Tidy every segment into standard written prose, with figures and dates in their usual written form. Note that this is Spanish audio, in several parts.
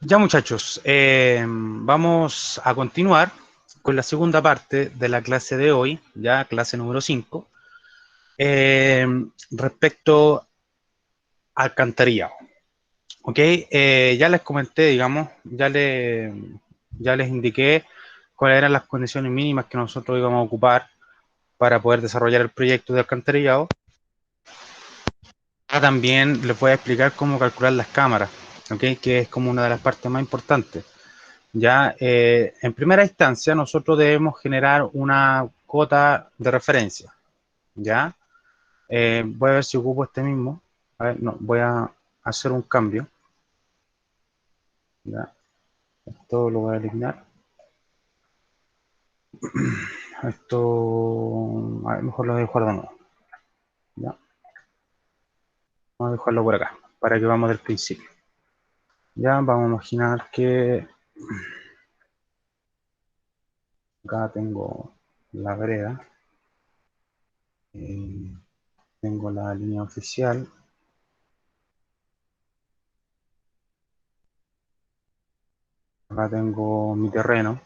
Ya muchachos, vamos a continuar con la segunda parte de la clase de hoy, ya clase número 5, eh, respecto al alcantarillado. ¿Ok? Ya les comenté, digamos, ya les indiqué cuáles eran las condiciones mínimas que nosotros íbamos a ocupar para poder desarrollar el proyecto de alcantarillado. También les voy a explicar cómo calcular las cámaras, ¿ok? Que es como una de las partes más importantes. Ya, en primera instancia, nosotros debemos generar una cota de referencia. Ya, voy a ver si ocupo este mismo. A ver, no, voy a hacer un cambio. Ya, esto lo voy a eliminar. Esto, a ver, mejor lo voy a dejar de nuevo. Ya, vamos a dejarlo por acá, para que vamos del principio. Ya, vamos a imaginar que acá tengo la vereda. Eh, tengo la línea oficial. Acá tengo mi terreno.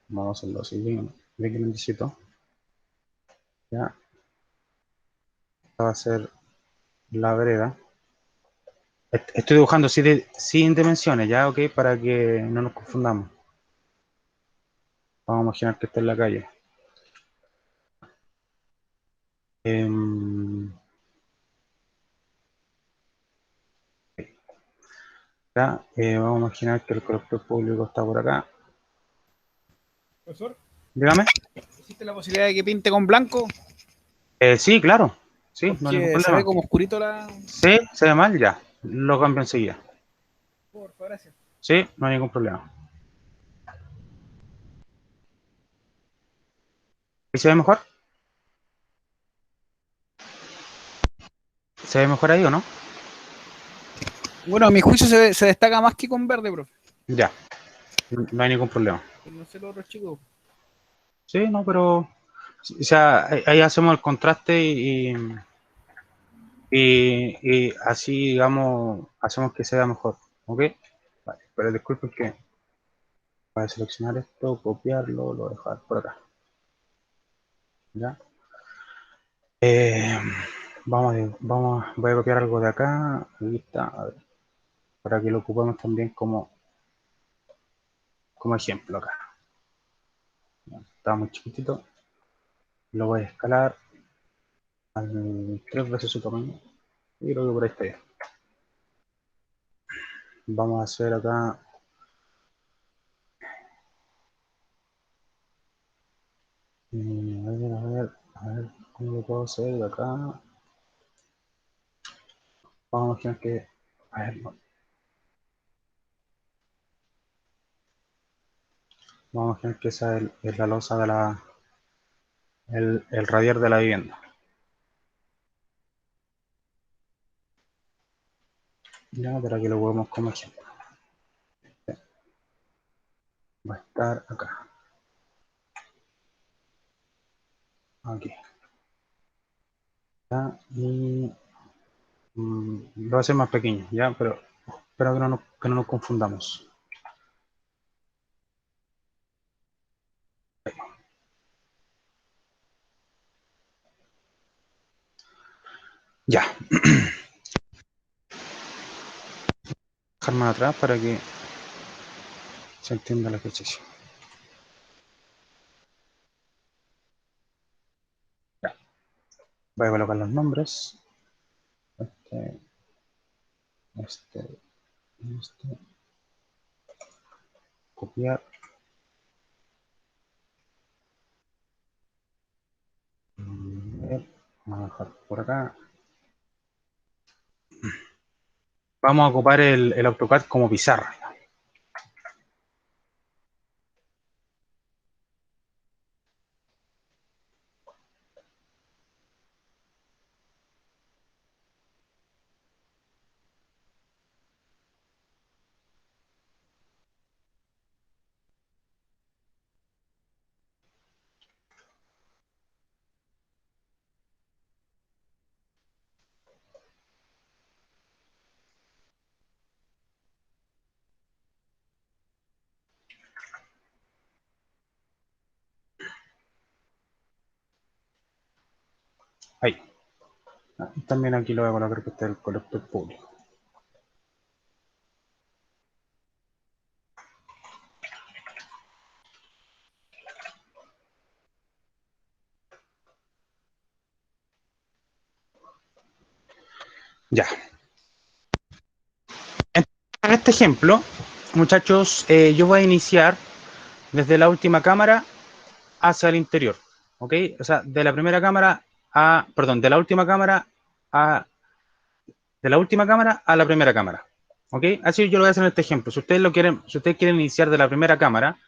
Vamos a hacerlo así, bien que necesito. Ya, esta va a ser la vereda. Estoy dibujando sin dimensiones, ya, ok, para que no nos confundamos. Vamos a imaginar que está en la calle. Em, ya, vamos a imaginar que el colector público está por acá. Profesor, Dígame. ¿existe la posibilidad de que pinte con blanco? Sí, claro. Sí, no hay ningún Porque se ve problema. como oscurito la. Sí, se ve mal, ya. Lo cambio enseguida. Por favor, gracias. Sí, no hay ningún problema. ¿Y se ve mejor? ¿Se ve mejor ahí o no? Bueno, a mi juicio se destaca más que con verde, profe. Ya, no hay ningún problema. Pero no sé los otros chicos. Sí, no, pero o sea, ahí hacemos el contraste y así, digamos, hacemos que sea mejor. ¿Ok? Vale, pero disculpen que para seleccionar esto, copiarlo, lo voy a dejar por acá. ¿Ya? Eh, voy a copiar algo de acá. Ahí está, a ver, para que lo ocupemos también como ejemplo acá. Ya, está muy chiquitito. Lo voy a escalar al 3 veces su tamaño. Y creo que por ahí está bien. Vamos a hacer acá. A ver, ¿cómo lo puedo hacer de acá? Vamos a imaginar que, a ver, no, vamos a imaginar que esa es la losa de el radier de la vivienda. Ya, para que lo veamos como ejemplo. Va a estar acá, aquí. Ya, y lo voy a hacer más pequeño, ya, pero espero que no nos confundamos. Ya, dejar más atrás para que se entienda el ejercicio. Ya, voy a colocar los nombres. Este, este, este, copiar. Vamos a dejar por acá. Vamos a ocupar el AutoCAD como pizarra. Ahí. También aquí lo voy a colocar que está el colector público. Ya. En este ejemplo, muchachos, yo voy a iniciar desde la última cámara hacia el interior, ¿ok? O sea, de la primera cámara a, perdón, de la última cámara a, de la última cámara a la primera cámara, ¿ok? Así yo lo voy a hacer en este ejemplo. Si ustedes lo quieren, si ustedes quieren iniciar de la primera cámara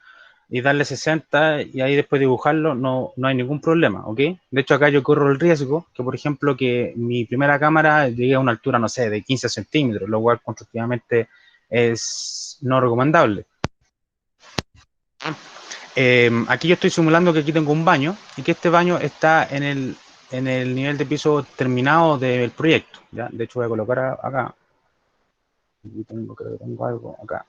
y darle 60 y ahí después dibujarlo, no hay ningún problema, ¿ok? De hecho, acá yo corro el riesgo que, por ejemplo, que mi primera cámara llegue a una altura, no sé, de 15 centímetros, lo cual constructivamente es no recomendable. Aquí yo estoy simulando que aquí tengo un baño y que este baño está en el nivel de piso terminado del proyecto, ¿ya? De hecho voy a colocar acá. Aquí tengo, creo que tengo algo acá.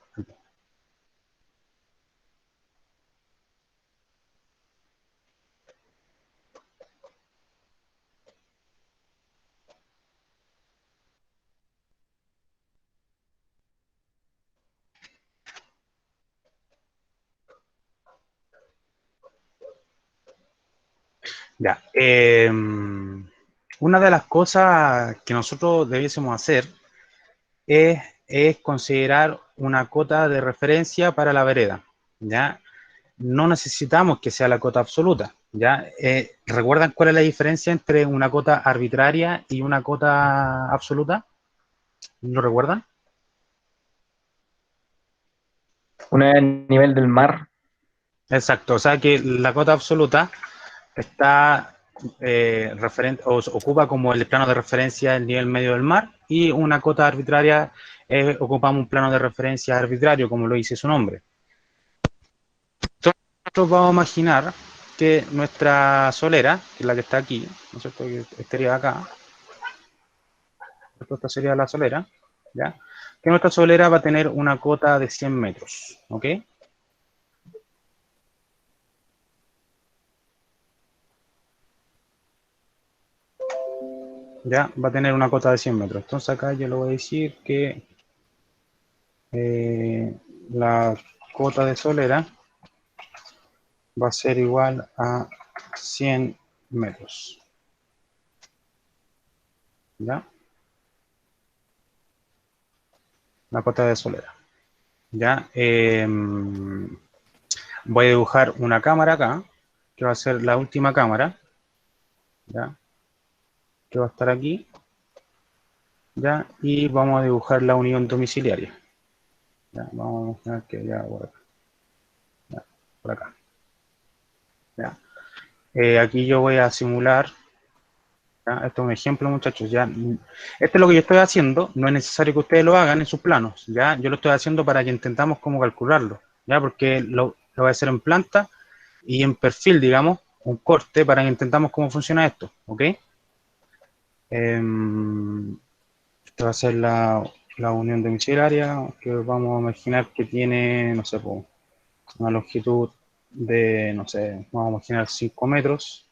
Ya. Una de las cosas que nosotros debiésemos hacer es considerar una cota de referencia para la vereda, ¿ya? No necesitamos que sea la cota absoluta, ¿ya? ¿Recuerdan cuál es la diferencia entre una cota arbitraria y una cota absoluta? ¿Lo recuerdan? Una a nivel del mar. Exacto, o sea que la cota absoluta está ocupa como el plano de referencia el nivel medio del mar y una cota arbitraria ocupamos un plano de referencia arbitrario, como lo dice su nombre. Entonces, nosotros vamos a imaginar que nuestra solera, que es la que está aquí, ¿no es cierto? Que estaría acá, esta sería la solera, ¿ya? Que nuestra solera va a tener una cota de 100 metros, ¿ok? Ya va a tener una cota de 100 metros. Entonces acá yo le voy a decir que la cota de solera va a ser igual a 100 metros. ¿Ya? La cota de solera. ¿Ya? Voy a dibujar una cámara acá, que va a ser la última cámara. ¿Ya? Que va a estar aquí. ¿Ya? Y vamos a dibujar la unión domiciliaria. ¿Ya? Vamos a imaginar que ya por acá. ¿Ya? Por acá. ¿Ya? Aquí yo voy a simular. ¿Ya? Esto es un ejemplo, muchachos. ¿Ya? Esto es lo que yo estoy haciendo. No es necesario que ustedes lo hagan en sus planos. ¿Ya? Yo lo estoy haciendo para que intentamos cómo calcularlo. ¿Ya? Porque lo voy a hacer en planta y en perfil, digamos, un corte para que intentamos cómo funciona esto. ¿Ok? Esta va a ser la unión domiciliaria, que vamos a imaginar que tiene, no sé, una longitud de, no sé, vamos a imaginar 5 metros.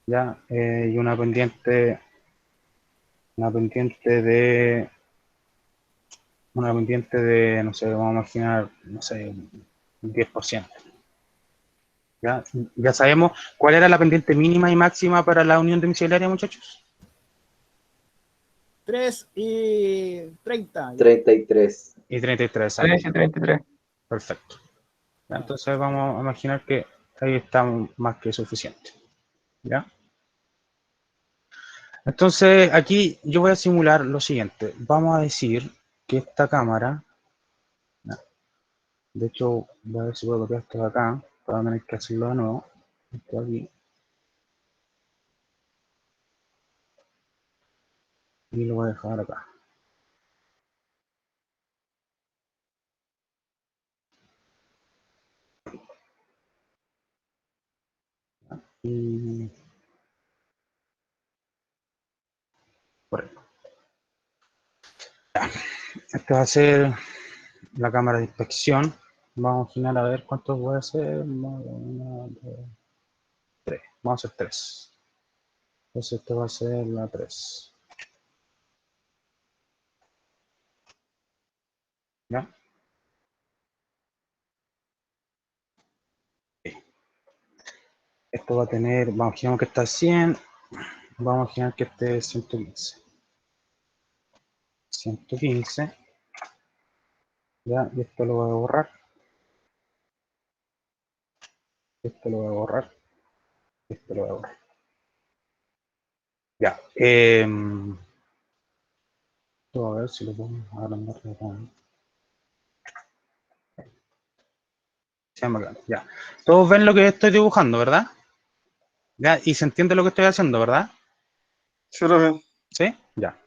¿Ya? Y una pendiente de, no sé, vamos a imaginar, no sé, un 10%. ¿Ya? Ya sabemos cuál era la pendiente mínima y máxima para la unión domiciliaria, muchachos. 3 y 30. 33. Y 33 años. 13 y 33. Perfecto. ¿Ya? Entonces vamos a imaginar que ahí está más que suficiente. ¿Ya? Entonces aquí yo voy a simular lo siguiente. Vamos a decir que esta cámara, de hecho voy a ver si puedo copiar esto de acá, para no tener que hacerlo de nuevo. Esto aquí. Y lo voy a dejar acá. Y por ahí. Esta va a ser la cámara de inspección. Vamos a imaginar a ver cuántos voy a hacer. Una, dos, tres. Vamos a hacer tres. Entonces esta va a ser la 3. ¿Ya? Esto va a tener, vamos, imaginemos que está a 100, vamos a imaginar que este es 115. 115, ya, y esto lo voy a borrar. Esto lo voy a borrar. Esto lo voy a borrar. Ya. Esto a ver si lo podemos agrandar. Ya. Todos ven lo que estoy dibujando, ¿verdad? Ya, y se entiende lo que estoy haciendo, ¿verdad? Sí, profe. ¿Sí? Ya.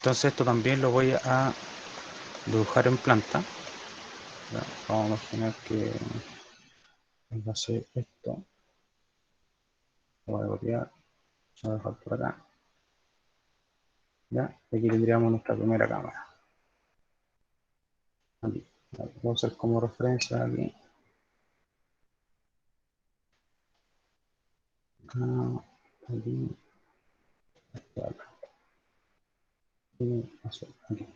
Entonces esto también lo voy a dibujar en planta. Ya, vamos a imaginar que va a ser esto. Lo voy a copiar. Lo voy a dejar por acá. Ya, y aquí tendríamos nuestra primera cámara. Aquí. Voy a usar como referencia aquí. Acá, aquí, acá. Y azul, aquí.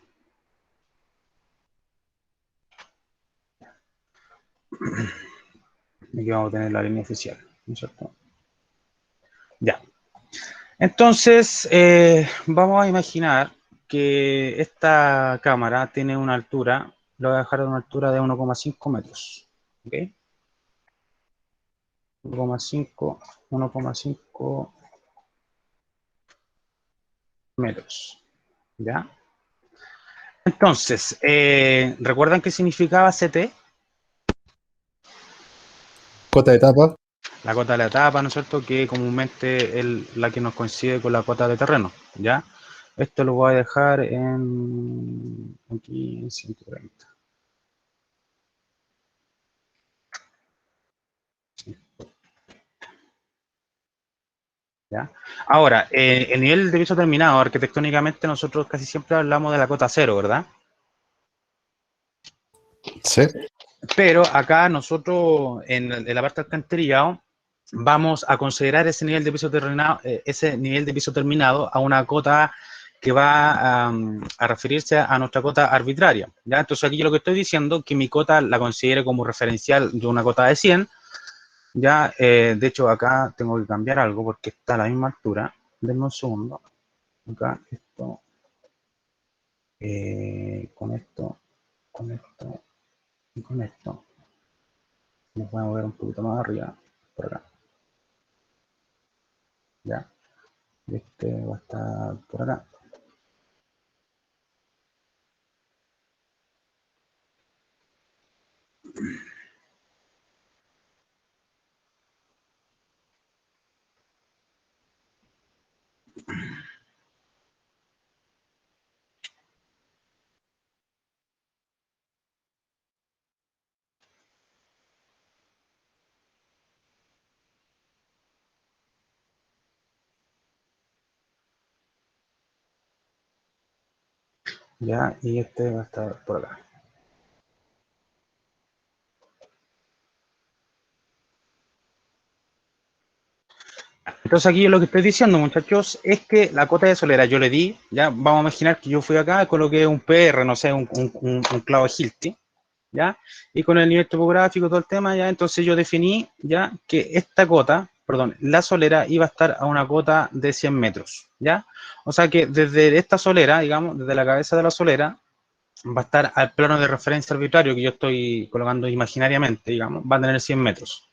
Aquí vamos a tener la línea oficial, ¿no es cierto? Ya. Entonces, vamos a imaginar que esta cámara tiene una altura, lo voy a dejar a una altura de 1,5 metros. ¿Ok? 1,5 metros. ¿Ya? Entonces, ¿recuerdan qué significaba CT? Cota de etapa. La cota de la etapa, ¿no es cierto? Que comúnmente es la que nos coincide con la cota de terreno, ¿ya? Esto lo voy a dejar en aquí en 130. ¿Ya? Ahora, el nivel de piso terminado, arquitectónicamente, nosotros casi siempre hablamos de la cota cero, ¿verdad? Sí. Pero acá nosotros, en la parte del alcantarillado, vamos a considerar ese nivel de piso terminado a una cota que va a referirse a nuestra cota arbitraria, ¿ya? Entonces aquí lo que estoy diciendo, que mi cota la considere como referencial de una cota de 100, ya, de hecho acá tengo que cambiar algo porque está a la misma altura. Denme un segundo. Acá esto, con esto, con esto y con esto. Nos voy a mover un poquito más arriba, por acá. Ya. Este va a estar por acá. Ya, y este va a estar por acá. Entonces aquí lo que estoy diciendo, muchachos, es que la cota de solera yo le di, ya vamos a imaginar que yo fui acá, coloqué un PR, no sé, un clavo de Hilti, ya, y con el nivel topográfico, todo el tema, ya, entonces yo definí, ya, que esta cota, perdón, la solera iba a estar a una cota de 100 metros, ya, o sea que desde esta solera, digamos, desde la cabeza de la solera, va a estar al plano de referencia arbitrario que yo estoy colocando imaginariamente, digamos, va a tener 100 metros.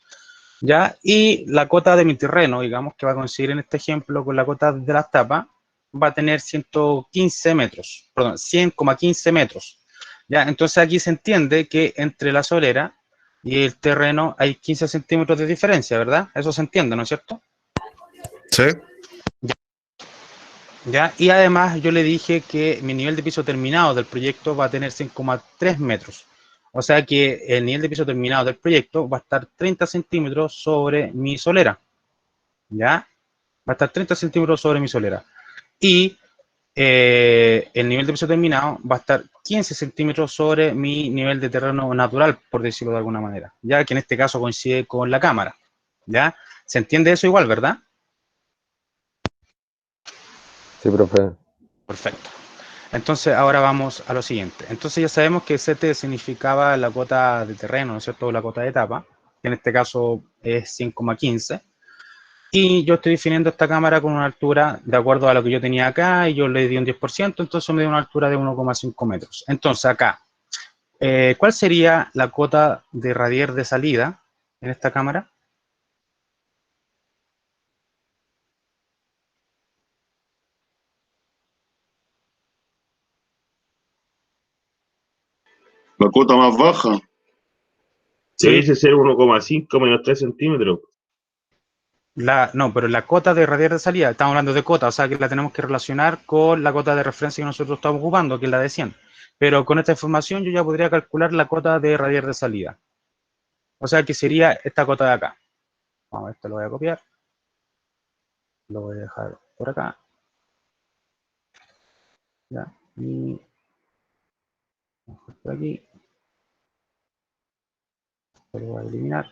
¿Ya? Y la cota de mi terreno, digamos, que va a coincidir en este ejemplo con la cota de las tapas, va a tener 115 metros, perdón, 100,15 metros. ¿Ya? Entonces aquí se entiende que entre la solera y el terreno hay 15 centímetros de diferencia, ¿verdad? Eso se entiende, ¿no es cierto? Sí. ¿Ya? Y además yo le dije que mi nivel de piso terminado del proyecto va a tener 100,3 metros. O sea que el nivel de piso terminado del proyecto va a estar 30 centímetros sobre mi solera. ¿Ya? Va a estar 30 centímetros sobre mi solera. Y el nivel de piso terminado va a estar 15 centímetros sobre mi nivel de terreno natural, por decirlo de alguna manera. Ya que en este caso coincide con la cámara. ¿Ya? ¿Se entiende eso igual, verdad? Sí, profe. Perfecto. Entonces, ahora vamos a lo siguiente. Entonces, ya sabemos que CT significaba la cota de terreno, ¿no es cierto? La cota de etapa, que en este caso es 100,15. Y yo estoy definiendo esta cámara con una altura de acuerdo a lo que yo tenía acá, y yo le di un 10%, entonces me dio una altura de 1,5 metros. Entonces, acá, ¿cuál sería la cota de radier de salida en esta cámara? La cuota más baja. Debiese ser 1,5 menos 3 centímetros. No, pero la cota de radier de salida, estamos hablando de cota, o sea que la tenemos que relacionar con la cota de referencia que nosotros estamos ocupando, que es la de 100. Pero con esta información yo ya podría calcular la cota de radier de salida. O sea que sería esta cota de acá. Vamos, esto lo voy a copiar. Lo voy a dejar por acá. Ya. Y por aquí. Esto lo voy a eliminar.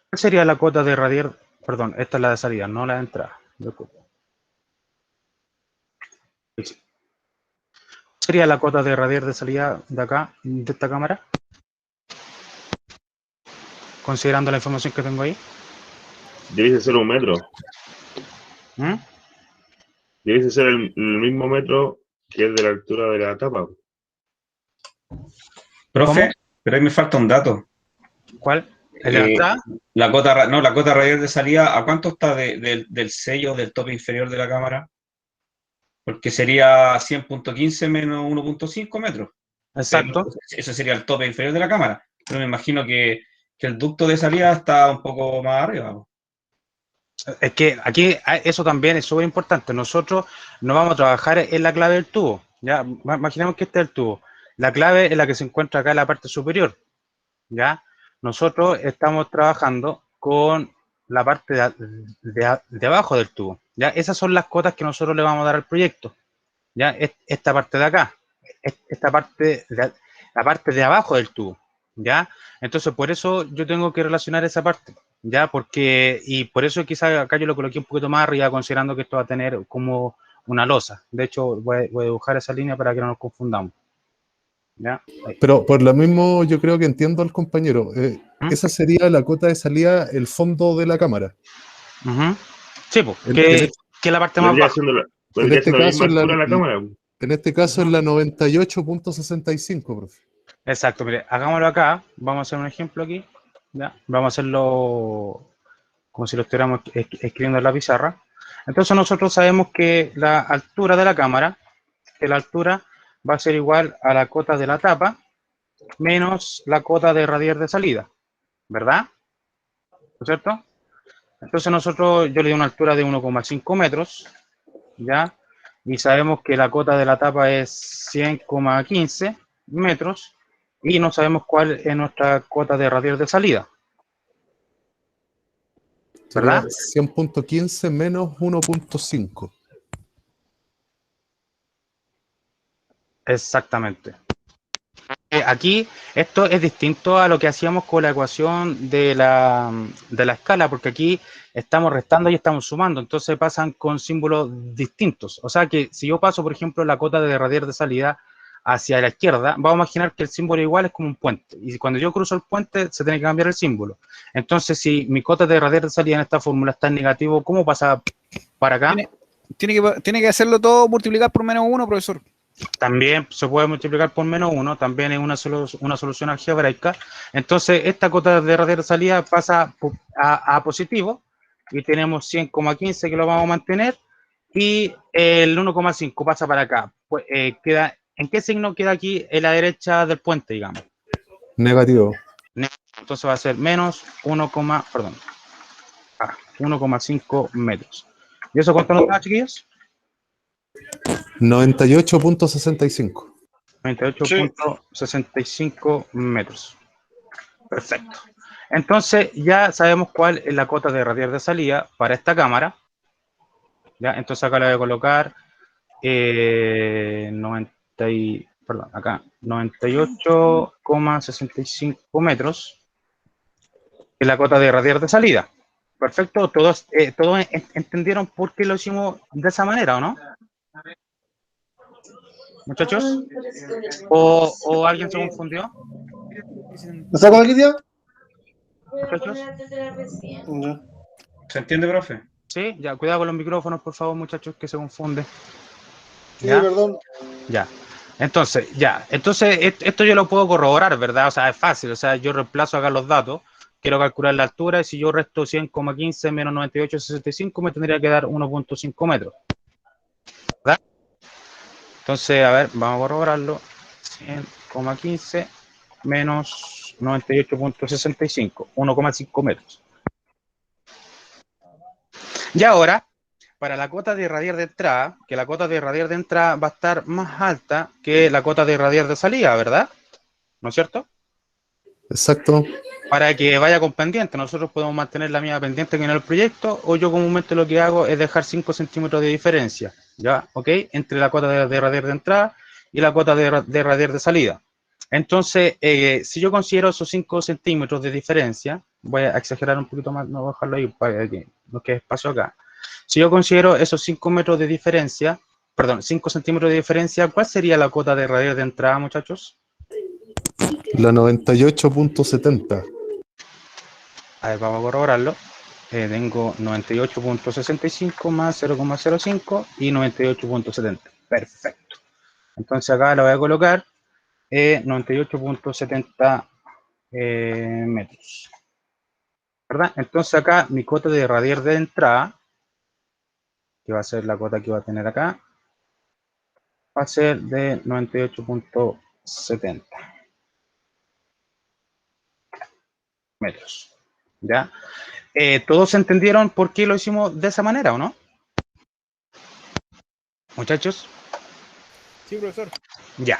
¿Cuál sería la cota de radier? Perdón, esta es la de salida, no la de entrada. ¿Sería la cota de radier de salida de acá, de esta cámara? Considerando la información que tengo ahí. Debiese ser 1 metro. ¿Mm? Debiese ser el mismo metro que es de la altura de la tapa. Profe, ¿Cómo? pero ahí me falta un dato. ¿Cuál? ¿El de la entrada? La cota radial de salida, ¿a cuánto está del sello del tope inferior de la cámara? Porque sería 100,15 menos 1,5 metros. Exacto. Pero eso sería el tope inferior de la cámara. Pero me imagino que el ducto de salida está un poco más arriba. Es que aquí eso también es súper importante. Nosotros no vamos a trabajar en la clave del tubo. ¿Ya? Imaginemos que este es el tubo. La clave es la que se encuentra acá en la parte superior. ¿Ya? Nosotros estamos trabajando con la parte de abajo del tubo. ¿Ya? Esas son las cotas que nosotros le vamos a dar al proyecto. ¿Ya? Esta parte de acá. Esta parte, la parte de abajo del tubo. ¿Ya? Entonces, por eso yo tengo que relacionar esa parte. ¿Ya? Y por eso quizás acá yo lo coloqué un poquito más arriba, considerando que esto va a tener como una losa. De hecho, voy a dibujar esa línea para que no nos confundamos. ¿Ya? Pero por lo mismo yo creo que entiendo al compañero. Esa sería la cota de salida, el fondo de la cámara. Sí, pues, que es la parte más baja. Vendría siendo la misma altura de la cámara. En este caso es la 98.65, profe. Exacto, mire, hagámoslo acá. Vamos a hacer un ejemplo aquí. ¿Ya? Vamos a hacerlo como si lo estuviéramos escribiendo en la pizarra. Entonces nosotros sabemos que la altura de la cámara, que la altura va a ser igual a la cota de la tapa menos la cota de radier de salida, ¿verdad? ¿No es cierto? Entonces yo le di una altura de 1,5 metros, ¿ya? Y sabemos que la cota de la tapa es 100,15 metros y no sabemos cuál es nuestra cota de radier de salida. ¿Verdad? 100.15 menos 1.5. Exactamente. Aquí esto es distinto a lo que hacíamos con la ecuación de la escala, porque aquí estamos restando y estamos sumando, entonces pasan con símbolos distintos. O sea que si yo paso, por ejemplo, la cota de radier de salida hacia la izquierda, vamos a imaginar que el símbolo igual es como un puente, y cuando yo cruzo el puente se tiene que cambiar el símbolo. Entonces, si mi cota de radier de salida en esta fórmula está en negativo, ¿cómo pasa para acá? Tiene que hacerlo todo multiplicar por -1, profesor. También se puede multiplicar por -1, también es una solución algebraica. Entonces, esta cota de radier de salida pasa a positivo y tenemos 100,15 que lo vamos a mantener y el 1,5 pasa para acá. Pues, ¿en qué signo queda aquí en la derecha del puente, digamos? Negativo. Entonces va a ser menos 1,5 metros. ¿Y eso cuánto nos da, chiquillos? 98.65. 98.65 metros. Perfecto. Entonces ya sabemos cuál es la cota de radier de salida para esta cámara. ¿Ya? Entonces acá le voy a colocar perdón, acá, 98,65 metros, es la cota de radiar de salida. Perfecto, todos entendieron por qué lo hicimos de esa manera, ¿o no? Muchachos, ¿o alguien se confundió? ¿Lo saco aquí, tío? Muchachos, ¿Se entiende, profe? sí, ya, cuidado con los micrófonos, por favor, muchachos, que se confunde. Sí, ¿Ya? perdón. Ya. Entonces, esto yo lo puedo corroborar, ¿verdad? O sea, es fácil, o sea, yo reemplazo acá los datos, quiero calcular la altura, y si yo resto 100,15 menos 98,65, me tendría que dar 1,5 metros, ¿verdad? Entonces, a ver, vamos a corroborarlo. 100,15 menos 98,65, 1,5 metros. Y ahora, para la cota de irradiar de entrada, que la cota de irradiar de entrada va a estar más alta que la cota de irradiar de salida, ¿verdad? ¿No es cierto? Exacto. Para que vaya con pendiente, nosotros podemos mantener la misma pendiente que en el proyecto, o yo comúnmente lo que hago es dejar 5 centímetros de diferencia, ¿ya? ¿Ok? Entre la cota de irradiar de entrada y la cota de irradiar de salida. Entonces, si yo considero esos 5 centímetros de diferencia, voy a exagerar un poquito más, no voy a dejarlo ahí para que no quede espacio acá. Si yo considero esos 5 metros de diferencia, perdón, 5 centímetros de diferencia, ¿cuál sería la cota de irradiar de entrada, muchachos? La 98,70. A ver, vamos a corroborarlo. Tengo 98,65 más 0,05 y 98,70. Perfecto. Entonces acá lo voy a colocar 98,70 metros. ¿Verdad? Entonces acá mi cota de irradiar de entrada, que va a ser la cota que va a tener acá, va a ser de 98,70 metros. ¿Ya? ¿Todos entendieron por qué lo hicimos de esa manera o no? Muchachos. Sí, profesor. Ya.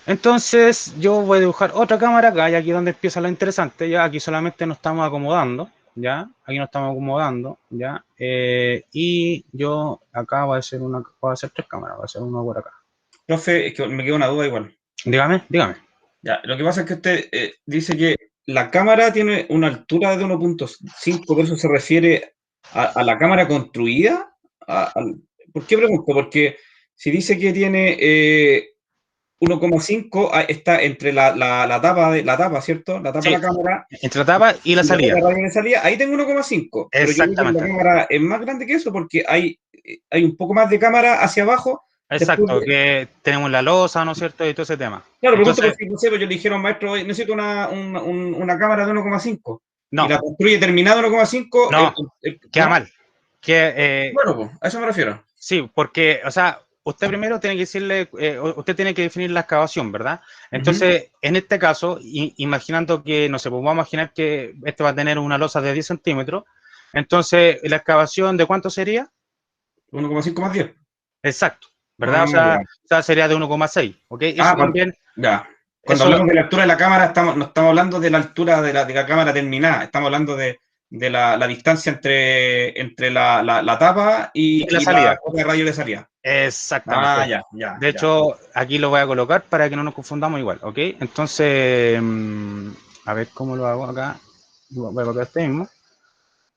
Entonces yo voy a dibujar otra cámara acá, y aquí es donde empieza lo interesante. Ya aquí solamente nos estamos acomodando, ya. Aquí nos estamos acomodando, ya. Y yo acá voy a hacer 3 cámaras, voy a hacer una por acá. Profe, es que me queda una duda igual. Dígame. Ya, lo que pasa es que usted dice que la cámara tiene una altura de 1,5, por eso se refiere a la cámara construida. ¿Por qué pregunto? Porque si dice que tiene 1,5, está entre la tapa, ¿cierto? La tapa Sí, de la cámara. entre la tapa y la salida. La radio de salida, ahí tengo 1,5. Pero yo creo que la cámara es más grande que eso porque hay un poco más de cámara hacia abajo. Exacto, que tenemos la losa, ¿no es cierto? Y todo ese tema. Claro, pero Entonces, no sé, pues yo le dijeron, maestro, necesito una cámara de 1,5. no, Y la construye terminada 1,5. no, queda ¿no? mal. Bueno, pues, a eso me refiero. Sí, porque, o sea, usted primero tiene que decirle, usted tiene que definir la excavación, ¿verdad? Entonces, en este caso, imaginando que, no sé, pues vamos a imaginar que este va a tener una losa de 10 centímetros, entonces, ¿la excavación de cuánto sería? 1,5 más 10. Exacto, ¿verdad? O sea, sería de 1,6, ¿ok? Eso también... Ya. Cuando hablamos de la altura de la cámara, no estamos hablando de la altura de la cámara terminada, estamos hablando de la distancia entre la tapa y la salida. La radio de salida. Exactamente. De hecho, aquí lo voy a colocar para que no nos confundamos igual, ¿ok? Entonces, a ver cómo lo hago acá. Voy a colocar este mismo.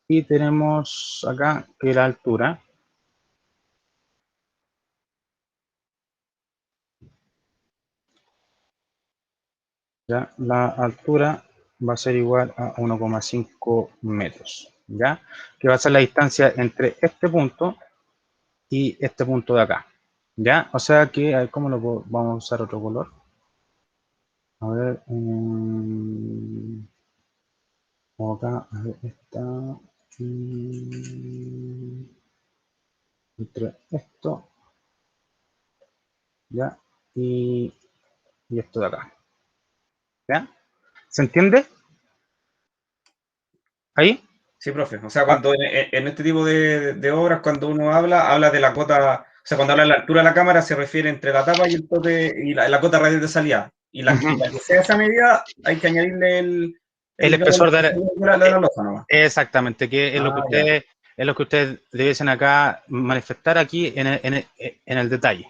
Y tenemos acá que la altura. Ya, la altura va a ser igual a 1,5 metros, ¿ya? Que va a ser la distancia entre este punto y este punto de acá, ¿ya? O sea que, a ver, ¿cómo lo puedo? Vamos a usar otro color. A ver, acá, a ver, está entre esto, ¿ya? Y esto de acá, ¿ya? ¿Se entiende? ¿Ahí? Sí, profe. O sea, cuando en este tipo de obras, cuando uno habla de la cota, o sea, cuando habla de la altura de la cámara, se refiere entre la tapa y el tope y la cota radial de salida. Y la que sea esa medida, hay que añadirle el espesor de la losa nomás. Exactamente, que es lo que ustedes debiesen acá manifestar aquí en el detalle.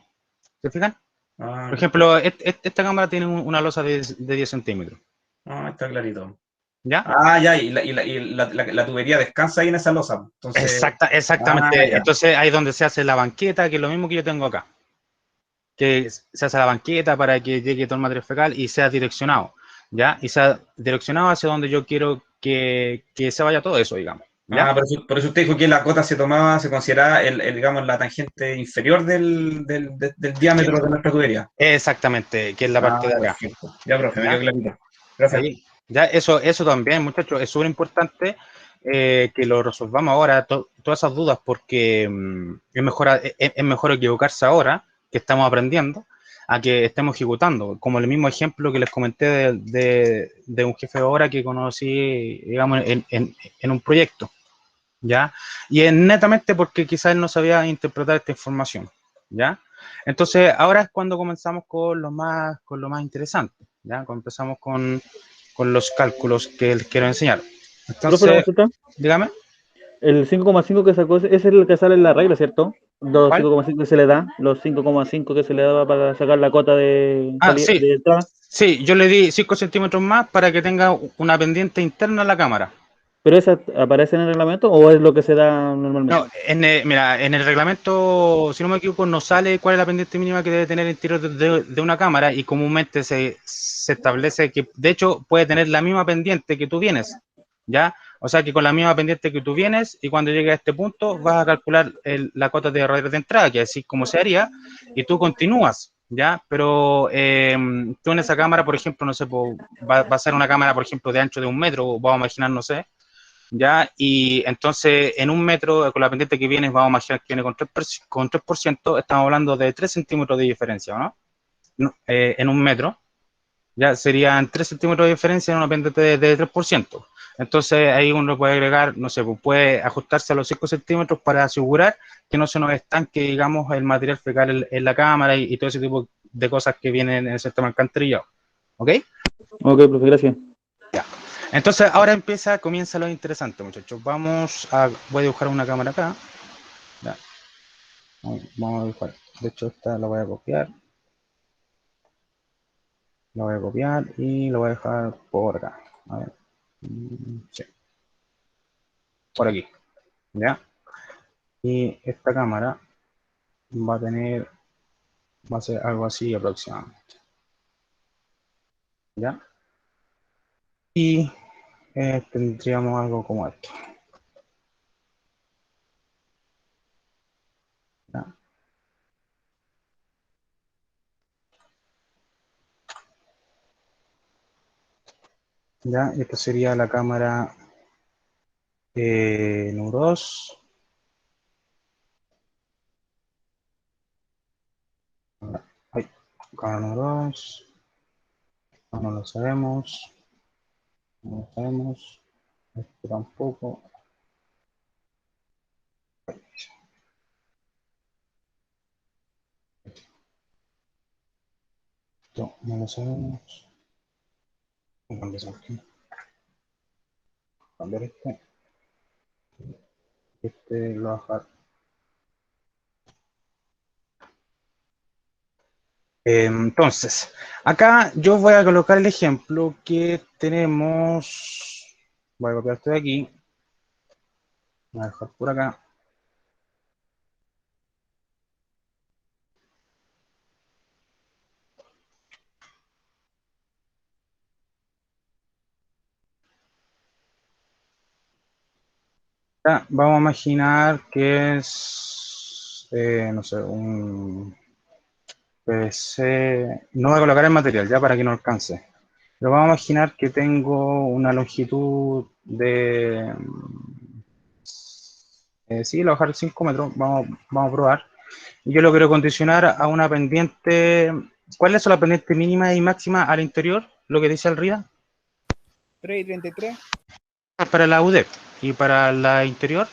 ¿Se fijan? Ah, Por ejemplo, esta cámara tiene una losa de 10 centímetros. está clarito. ¿Ya? Ah, ya, y la tubería descansa ahí en esa losa. Entonces, Exactamente. ya. Entonces ahí es donde se hace la banqueta, que es lo mismo que yo tengo acá. Que se hace la banqueta para que llegue todo el material fecal y sea direccionado, ¿ya? Y sea direccionado hacia donde yo quiero que se vaya todo eso, digamos, ¿ya? Por eso usted dijo que la cota se consideraba digamos, la tangente inferior del diámetro de nuestra tubería. Exactamente, que es la parte de acá, Perfecto. Ya, profe, me ¿ya? quedó clarito. Gracias. Ahí. Ya, eso también, muchachos, es súper importante que lo resolvamos ahora, todas esas dudas, porque es mejor equivocarse ahora, que estamos aprendiendo, a que estemos ejecutando. Como el mismo ejemplo que les comenté de un jefe de obra que conocí, digamos, en un proyecto, ¿ya? Y es netamente porque quizás él no sabía interpretar esta información, ¿ya? Entonces, ahora es cuando comenzamos con lo más interesante, ¿ya? Cuando empezamos con los cálculos que les quiero enseñar. Profe, una Entonces, consulta. dígame, El 5,5 que sacó, ese es el que sale en la regla, ¿cierto? Los ¿cuál? 5,5 que se le da, los 5,5 que se le daba para sacar la cota de Ah, salida, sí, de entrada. sí, yo le di 5 centímetros más para que tenga una pendiente interna en la cámara. ¿Pero esa aparece en el reglamento o es lo que se da normalmente? No, mira, en el reglamento, si no me equivoco, no sale cuál es la pendiente mínima que debe tener el interior de una cámara y comúnmente se establece que, de hecho, puede tener la misma pendiente que tú vienes, ¿ya? O sea que con la misma pendiente que tú vienes y cuando llegue a este punto vas a calcular la cota de radios de entrada, que así como se haría, y tú continúas, ¿ya? Pero tú en esa cámara, por ejemplo, no sé, va a ser una cámara, por ejemplo, de ancho de 1 metro, vamos a imaginar, no sé, ¿ya? Y entonces en 1 metro, con la pendiente que viene, vamos a imaginar que viene con 3%, estamos hablando de 3 centímetros de diferencia, ¿no? En 1 metro, ya serían 3 centímetros de diferencia en una pendiente de 3%. Entonces ahí uno puede agregar, no sé, pues puede ajustarse a los 5 centímetros para asegurar que no se nos estanque, digamos, el material fecal en la cámara y todo ese tipo de cosas que vienen en el sistema alcantarillado. ¿Ok? Ok, profe, gracias. Entonces ahora comienza lo interesante, muchachos. Voy a dibujar una cámara acá. Ya. Vamos a dibujar. De hecho, esta la voy a copiar. La voy a copiar y lo voy a dejar por acá. A ver. Sí. Por aquí. ¿Ya? Y esta cámara va a ser algo así aproximadamente. ¿Ya? Y tendríamos algo como esto. ¿Ya? ¿Ya? Esta sería la cámara número 2. Ay, cámara número 2. No lo sabemos. No lo sabemos. Esto tampoco. Esto no lo sabemos. Voy a cambiar aquí. Cambiar este. Este lo voy a dejar. Entonces, acá yo voy a colocar el ejemplo que tenemos. Voy a copiar esto de aquí. Voy a dejar por acá. Ya, vamos a imaginar que es, no sé, un PVC. No voy a colocar el material ya para que no alcance. Pero vamos a imaginar que tengo una longitud de... sí, lo voy a dejar 5 metros. Vamos a probar. Y yo lo quiero condicionar a una pendiente. ¿Cuál es la pendiente mínima y máxima al interior? Lo que dice el RIA. 3 y 33. Para la UDEP. Y para la interior,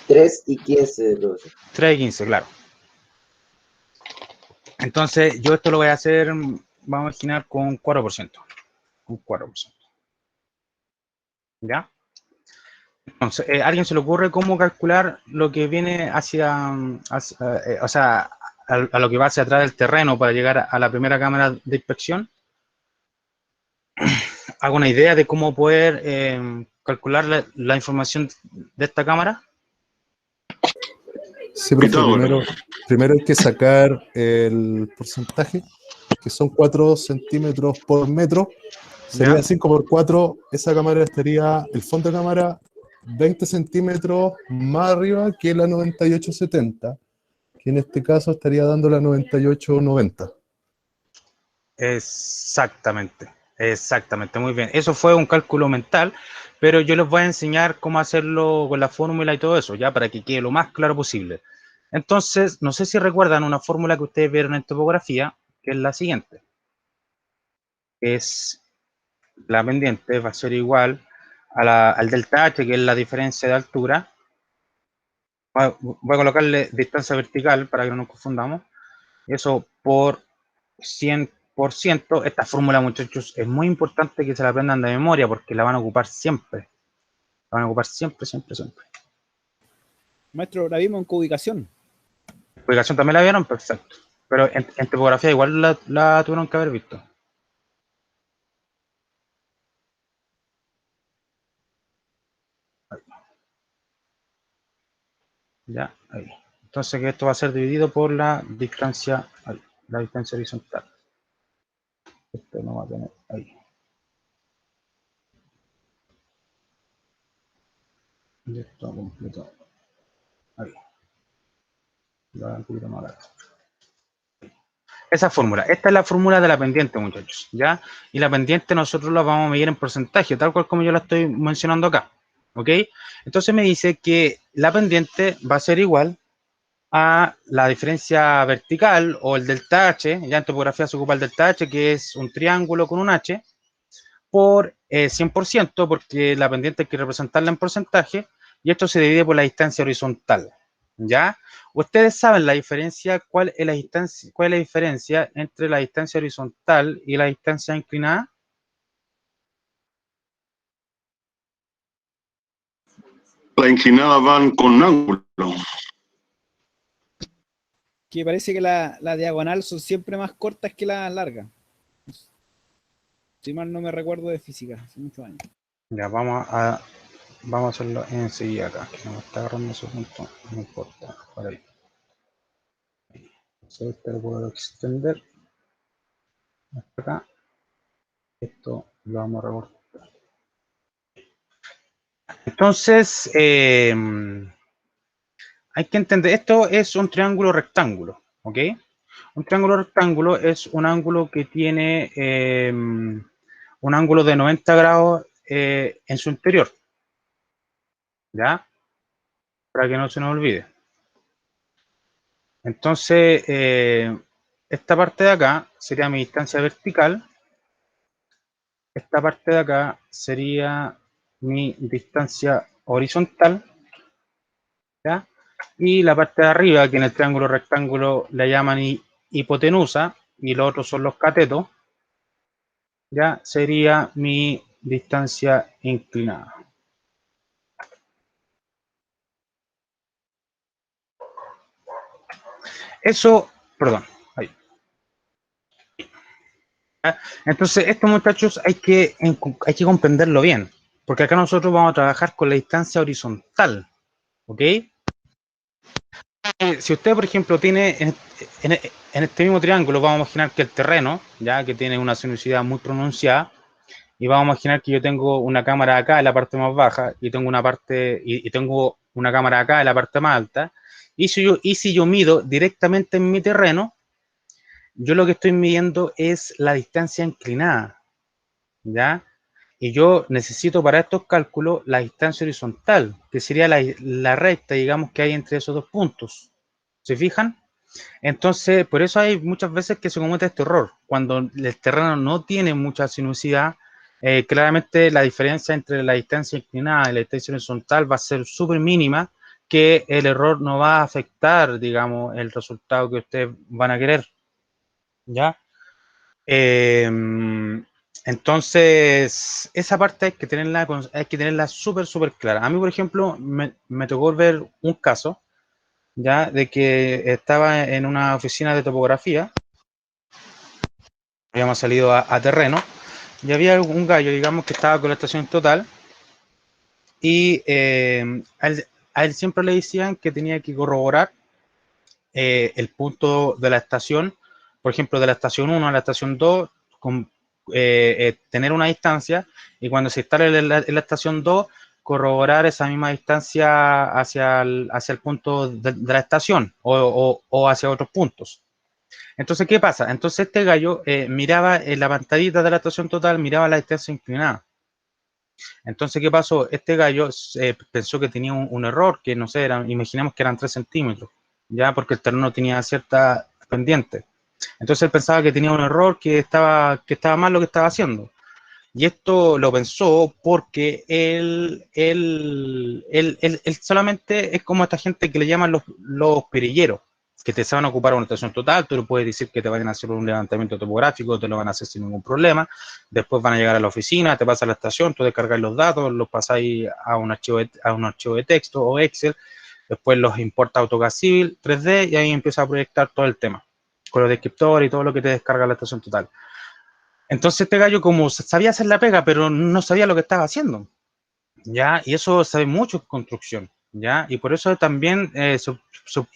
3 y 15, profesor. 3 y 15, claro. Entonces, yo esto lo voy a hacer, vamos a imaginar, con 4%. Un 4%. ¿Ya? Entonces, ¿a alguien se le ocurre cómo calcular lo que viene o sea, a lo que va hacia atrás del terreno para llegar a la primera cámara de inspección, hago una idea de cómo poder calcular la información de esta cámara. Sí, profe, primero hay que sacar el porcentaje, que son 4 centímetros por metro. Sería ¿Ya? 5 por 4, esa cámara estaría, el fondo de cámara, 20 centímetros más arriba que la 9870, que en este caso estaría dando la 9890. Exactamente, exactamente, muy bien. Eso fue un cálculo mental, pero yo les voy a enseñar cómo hacerlo con la fórmula y todo eso, ya para que quede lo más claro posible. Entonces, no sé si recuerdan una fórmula que ustedes vieron en topografía, que es la siguiente. Es la pendiente, va a ser igual al delta H, que es la diferencia de altura. Voy a colocarle distancia vertical para que no nos confundamos. Eso por 100%. Esta fórmula, muchachos, es muy importante que se la aprendan de memoria porque la van a ocupar siempre. La van a ocupar siempre, siempre, siempre. Maestro, la vimos en coubicación. La ubicación también la vieron, perfecto. Pero en topografía igual la tuvieron que haber visto. Ahí. Ya, ahí. Entonces que esto va a ser dividido por la distancia, ahí, la distancia horizontal. Esto no va a tener ahí. Y esto completo. Ahí. Lo voy a un poquito más largo. Esa fórmula. Esta es la fórmula de la pendiente, muchachos, ¿ya? Y la pendiente nosotros la vamos a medir en porcentaje, tal cual como yo la estoy mencionando acá, ¿ok? Entonces me dice que la pendiente va a ser igual a la diferencia vertical o el delta H, ya en topografía se ocupa el delta H, que es un triángulo con un H, por 100%, porque la pendiente hay que representarla en porcentaje, y esto se divide por la distancia horizontal, ¿ya? Ustedes saben la diferencia, cuál es la diferencia entre la distancia horizontal y la distancia inclinada. Las inclinadas van con ángulo. Que parece que la diagonal son siempre más cortas que la larga. Si mal no me recuerdo de física, hace muchos años. Ya, vamos a hacerlo enseguida acá, que no me está agarrando su punto, no importa, por ahí. Entonces, este lo puedo extender hasta acá. Esto lo vamos a recortar. Entonces, hay que entender, esto es un triángulo rectángulo, ¿ok? Un triángulo rectángulo es un ángulo que tiene un ángulo de 90 grados en su interior, ¿ya? Para que no se nos olvide. Entonces, esta parte de acá sería mi distancia vertical. Esta parte de acá sería mi distancia horizontal, ¿ya? Y la parte de arriba, que en el triángulo rectángulo le llaman hipotenusa, y los otros son los catetos, ya sería mi distancia inclinada. Eso, perdón, ahí. Entonces, esto, muchachos, hay que comprenderlo bien, porque acá nosotros vamos a trabajar con la distancia horizontal, ¿ok? Si usted, por ejemplo, tiene en este mismo triángulo, vamos a imaginar que el terreno, ya que tiene una sinuosidad muy pronunciada, y vamos a imaginar que yo tengo una cámara acá en la parte más baja, y tengo una parte, y tengo una cámara acá en la parte más alta, y si yo mido directamente en mi terreno, yo lo que estoy midiendo es la distancia inclinada, ¿ya? Y yo necesito para estos cálculos la distancia horizontal, que sería la recta, digamos, que hay entre esos dos puntos. ¿Se fijan? Entonces, por eso hay muchas veces que se comete este error. Cuando el terreno no tiene mucha sinuosidad, claramente la diferencia entre la distancia inclinada y la distancia horizontal va a ser súper mínima, que el error no va a afectar, digamos, el resultado que ustedes van a querer. ¿Ya? Entonces, esa parte hay que tenerla súper, súper clara. A mí, por ejemplo, me tocó ver un caso ya, de que estaba en una oficina de topografía, habíamos salido a terreno, y había un gallo, digamos, que estaba con la estación total, y a él siempre le decían que tenía que corroborar el punto de la estación, por ejemplo, de la estación 1 a la estación 2, con, tener una distancia, y cuando se instale en la estación 2, corroborar esa misma distancia hacia el punto de la estación o hacia otros puntos. Entonces, ¿qué pasa? Entonces este gallo miraba en la pantallita de la estación total, miraba la distancia inclinada. Entonces, ¿qué pasó? Este gallo pensó que tenía un error, que no sé, imaginemos que eran 3 centímetros, ya porque el terreno tenía cierta pendiente. Entonces él pensaba que tenía un error, que estaba mal lo que estaba haciendo. Y esto lo pensó porque él solamente es como esta gente que le llaman los perilleros, que te saben ocupar una estación total. Tú le puedes decir que te vayan a hacer un levantamiento topográfico, te lo van a hacer sin ningún problema. Después van a llegar a la oficina, te pasan la estación, tú descargas los datos, los pasáis a un archivo de texto o Excel, después los importa AutoCAD Civil 3D y ahí empieza a proyectar todo el tema, con los descriptores y todo lo que te descarga la estación total. Entonces este gallo como sabía hacer la pega, pero no sabía lo que estaba haciendo, ¿ya? Y eso sabe mucho de construcción, ¿ya? Y por eso también se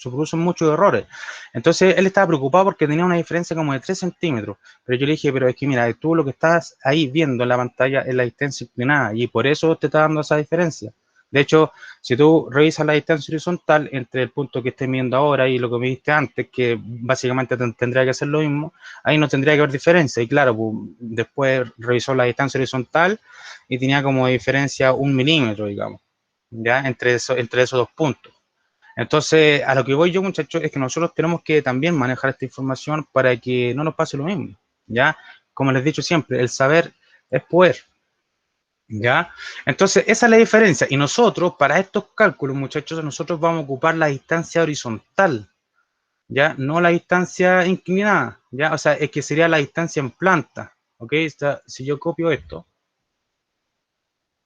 producen muchos errores. Entonces él estaba preocupado porque tenía una diferencia como de 3 centímetros, pero yo le dije, pero es que mira, tú lo que estás ahí viendo en la pantalla es la distancia inclinada y por eso te está dando esa diferencia. De hecho, si tú revisas la distancia horizontal entre el punto que estés midiendo ahora y lo que midiste antes, que básicamente tendría que ser lo mismo, ahí no tendría que haber diferencia. Y claro, pues, después revisó la distancia horizontal y tenía como diferencia 1 milímetro, digamos, ¿ya? Entre esos dos puntos. Entonces, a lo que voy yo, muchachos, es que nosotros tenemos que también manejar esta información para que no nos pase lo mismo, ¿ya? Como les he dicho siempre, el saber es poder, ¿ya? Entonces, esa es la diferencia. Y nosotros, para estos cálculos, muchachos, nosotros vamos a ocupar la distancia horizontal, ¿ya? No la distancia inclinada, ¿ya? O sea, es que sería la distancia en planta, ¿ok? Si yo copio esto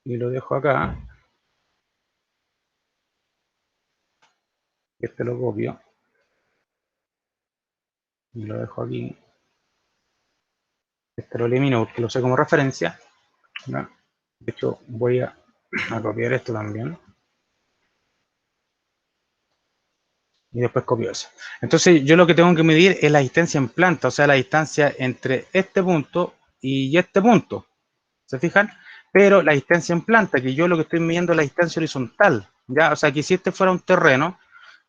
y lo dejo acá, este lo copio y lo dejo aquí, este lo elimino porque lo sé como referencia, ¿no? De hecho, voy a copiar esto también. Y después copio eso. Entonces, yo lo que tengo que medir es la distancia en planta, o sea, la distancia entre este punto y este punto. ¿Se fijan? Pero la distancia en planta, que yo lo que estoy midiendo es la distancia horizontal, ¿ya? O sea, que si este fuera un terreno,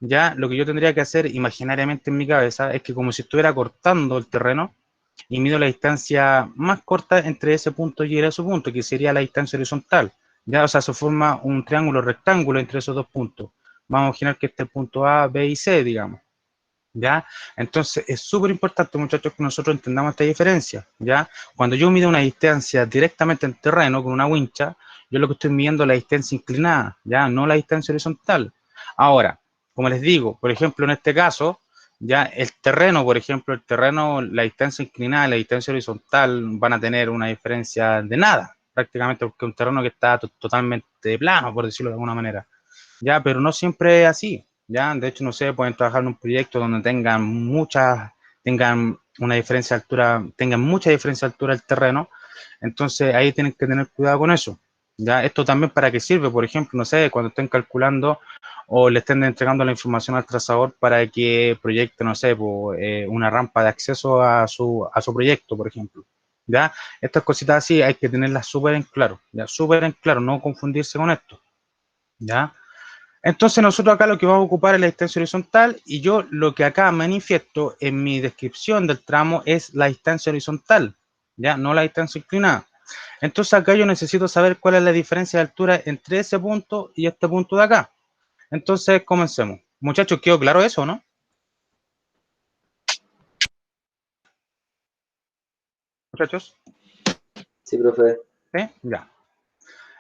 ya lo que yo tendría que hacer imaginariamente en mi cabeza es que como si estuviera cortando el terreno y mido la distancia más corta entre ese punto y ese punto, que sería la distancia horizontal, ¿ya? O sea, se forma un triángulo rectángulo entre esos dos puntos. Vamos a imaginar que este es el punto A, B y C, digamos, ¿ya? Entonces, es súper importante, muchachos, que nosotros entendamos esta diferencia, ¿ya? Cuando yo mido una distancia directamente en terreno con una wincha, yo lo que estoy midiendo es la distancia inclinada, ¿ya? No la distancia horizontal. Ahora, como les digo, por ejemplo, en este caso, ya el terreno, por ejemplo, el terreno, la distancia inclinada y la distancia horizontal van a tener una diferencia de nada, prácticamente, porque es un terreno que está totalmente plano, por decirlo de alguna manera, ¿ya? Pero no siempre es así, ¿ya? De hecho, no sé, pueden trabajar en un proyecto donde tengan una diferencia de altura, tengan mucha diferencia de altura del terreno, entonces ahí tienen que tener cuidado con eso, ¿ya? Esto también para qué sirve, por ejemplo, no sé, cuando estén calculando o le estén entregando la información al trazador para que proyecte, no sé, una rampa de acceso a su proyecto, por ejemplo, ¿ya? Estas cositas así hay que tenerlas súper en claro, ¿ya? Súper en claro, no confundirse con esto, ¿ya? Entonces nosotros acá lo que vamos a ocupar es la distancia horizontal y yo lo que acá manifiesto en mi descripción del tramo es la distancia horizontal, ¿ya? No la distancia inclinada. Entonces acá yo necesito saber cuál es la diferencia de altura entre ese punto y este punto de acá. Entonces comencemos. Muchachos, ¿quedó claro eso, no? Muchachos, Sí, profe. ¿sí? Ya.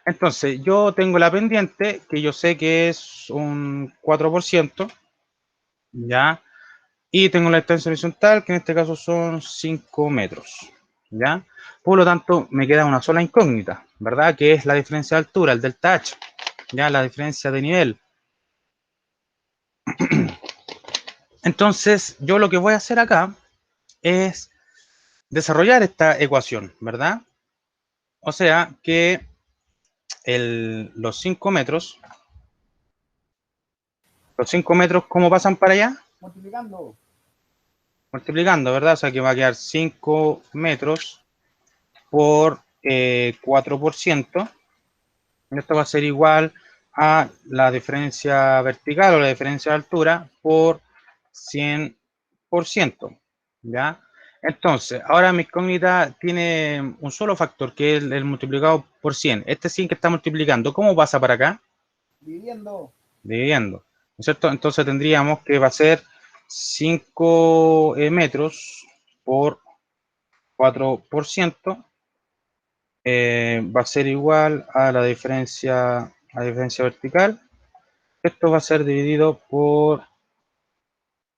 Entonces yo tengo la pendiente que yo sé que es un 4%, ¿ya? Y tengo la distancia horizontal, que en este caso son 5 metros, ¿ya? Por lo tanto, me queda una sola incógnita, ¿verdad? Que es la diferencia de altura, el delta H, ¿ya? La diferencia de nivel. Entonces, yo lo que voy a hacer acá es desarrollar esta ecuación, ¿verdad? O sea que los 5 metros, ¿cómo pasan para allá? Multiplicando. Multiplicando, ¿verdad? O sea que va a quedar 5 metros por 4%. Esto va a ser igual a la diferencia vertical o la diferencia de altura por 100%, ¿ya? Entonces, ahora mi incógnita tiene un solo factor, que es el multiplicado por 100. Este 100 que está multiplicando, ¿cómo pasa para acá? Dividiendo. Dividiendo, ¿no es cierto? Entonces tendríamos que va a ser 5 metros por 4%, va a ser igual a la diferencia vertical. Esto va a ser dividido por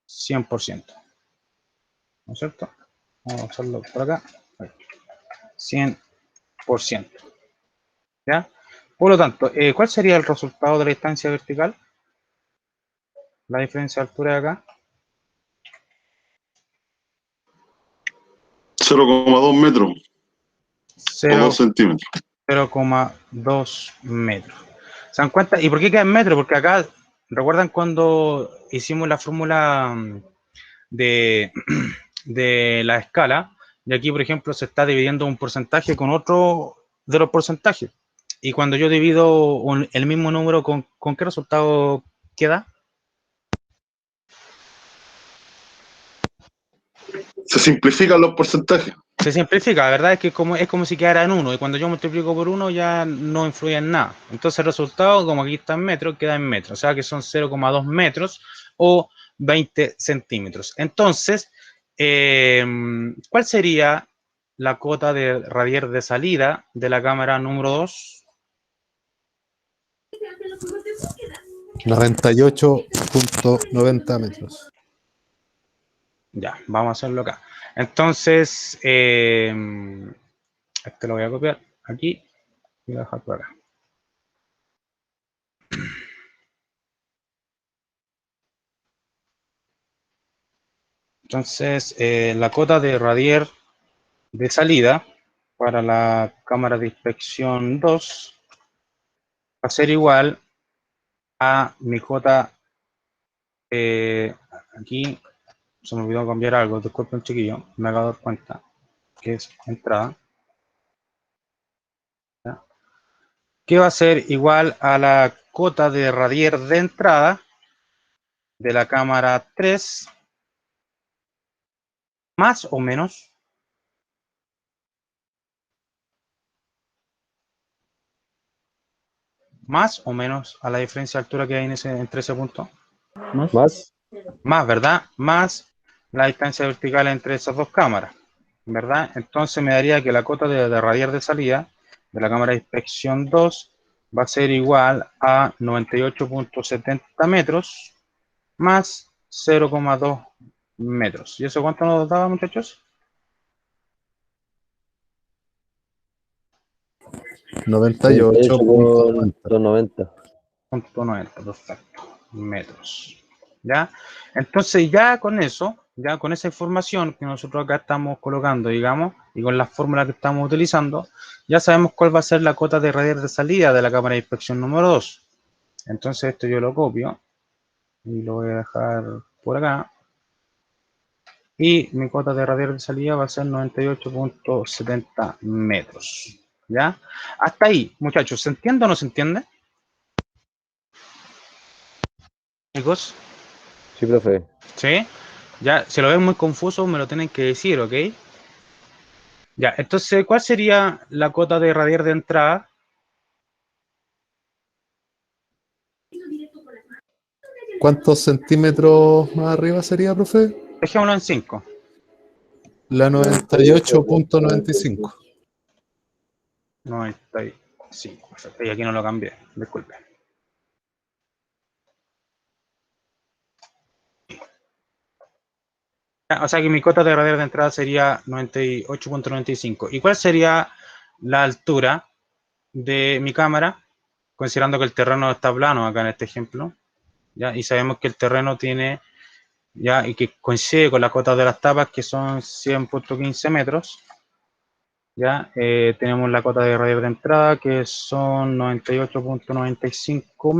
100%, ¿no es cierto? Vamos a hacerlo por acá. 100%. ¿Ya? Por lo tanto, ¿cuál sería el resultado de la distancia vertical? La diferencia de altura de acá. 0,2 metros o 2 centímetros. 0,2 metros. ¿Se dan cuenta? ¿Y por qué queda en metros? Porque acá, ¿recuerdan cuando hicimos la fórmula de la escala? Y aquí, por ejemplo, se está dividiendo un porcentaje con otro de los porcentajes. Y cuando yo divido el mismo número, ¿con qué resultado queda? Se simplifican los porcentajes. Se simplifica, la verdad es que es como si quedara en 1, y cuando yo multiplico por 1 ya no influye en nada. Entonces el resultado, como aquí está en metros, queda en metros, o sea que son 0,2 metros o 20 centímetros. Entonces, ¿cuál sería la cota de radier de salida de la cámara número 2? 98.90 metros. Ya, vamos a hacerlo acá. Entonces, este lo voy a copiar aquí y lo voy a dejar por acá. Entonces, la cota de radier de salida para la cámara de inspección 2 va a ser igual a mi cota, aquí se me olvidó cambiar algo, disculpen chiquillo, me acabo de dar cuenta, que es entrada, ¿ya? Que va a ser igual a la cota de radier de entrada de la cámara 3 más o menos a la diferencia de altura que hay entre ese punto. Más, ¿verdad? Más la distancia vertical entre esas dos cámaras, ¿verdad? Entonces me daría que la cota de radier de salida de la cámara de inspección 2 va a ser igual a 98.70 metros más 0,2 metros. ¿Y eso cuánto nos daba, muchachos? 98.90. 0,90, perfecto, metros. ¿Ya? Entonces ya con eso, ya con esa información que nosotros acá estamos colocando, digamos, y con las fórmulas que estamos utilizando, ya sabemos cuál va a ser la cota de radier de salida de la cámara de inspección número 2. Entonces esto yo lo copio y lo voy a dejar por acá. Y mi cota de radier de salida va a ser 98.70 metros. ¿Ya? Hasta ahí, muchachos, ¿se entiende o no se entiende? Chicos. Sí, profe. ¿Sí? Ya, si lo ven muy confuso, me lo tienen que decir, ¿ok? Ya, entonces, ¿cuál sería la cota de radier de entrada? ¿Cuántos centímetros más arriba sería, profe? Dejémoslo en 5. La 98.95. 95, perfecto. Y aquí no lo cambié, disculpe. O sea que mi cota de radier de entrada sería 98.95. ¿Y cuál sería la altura de mi cámara? Considerando que el terreno está plano acá en este ejemplo. ¿Ya? Y sabemos que el terreno tiene ya, y que coincide con las cotas de las tapas, que son 100.15 metros. Ya, tenemos la cota de radio de entrada, que son 98.95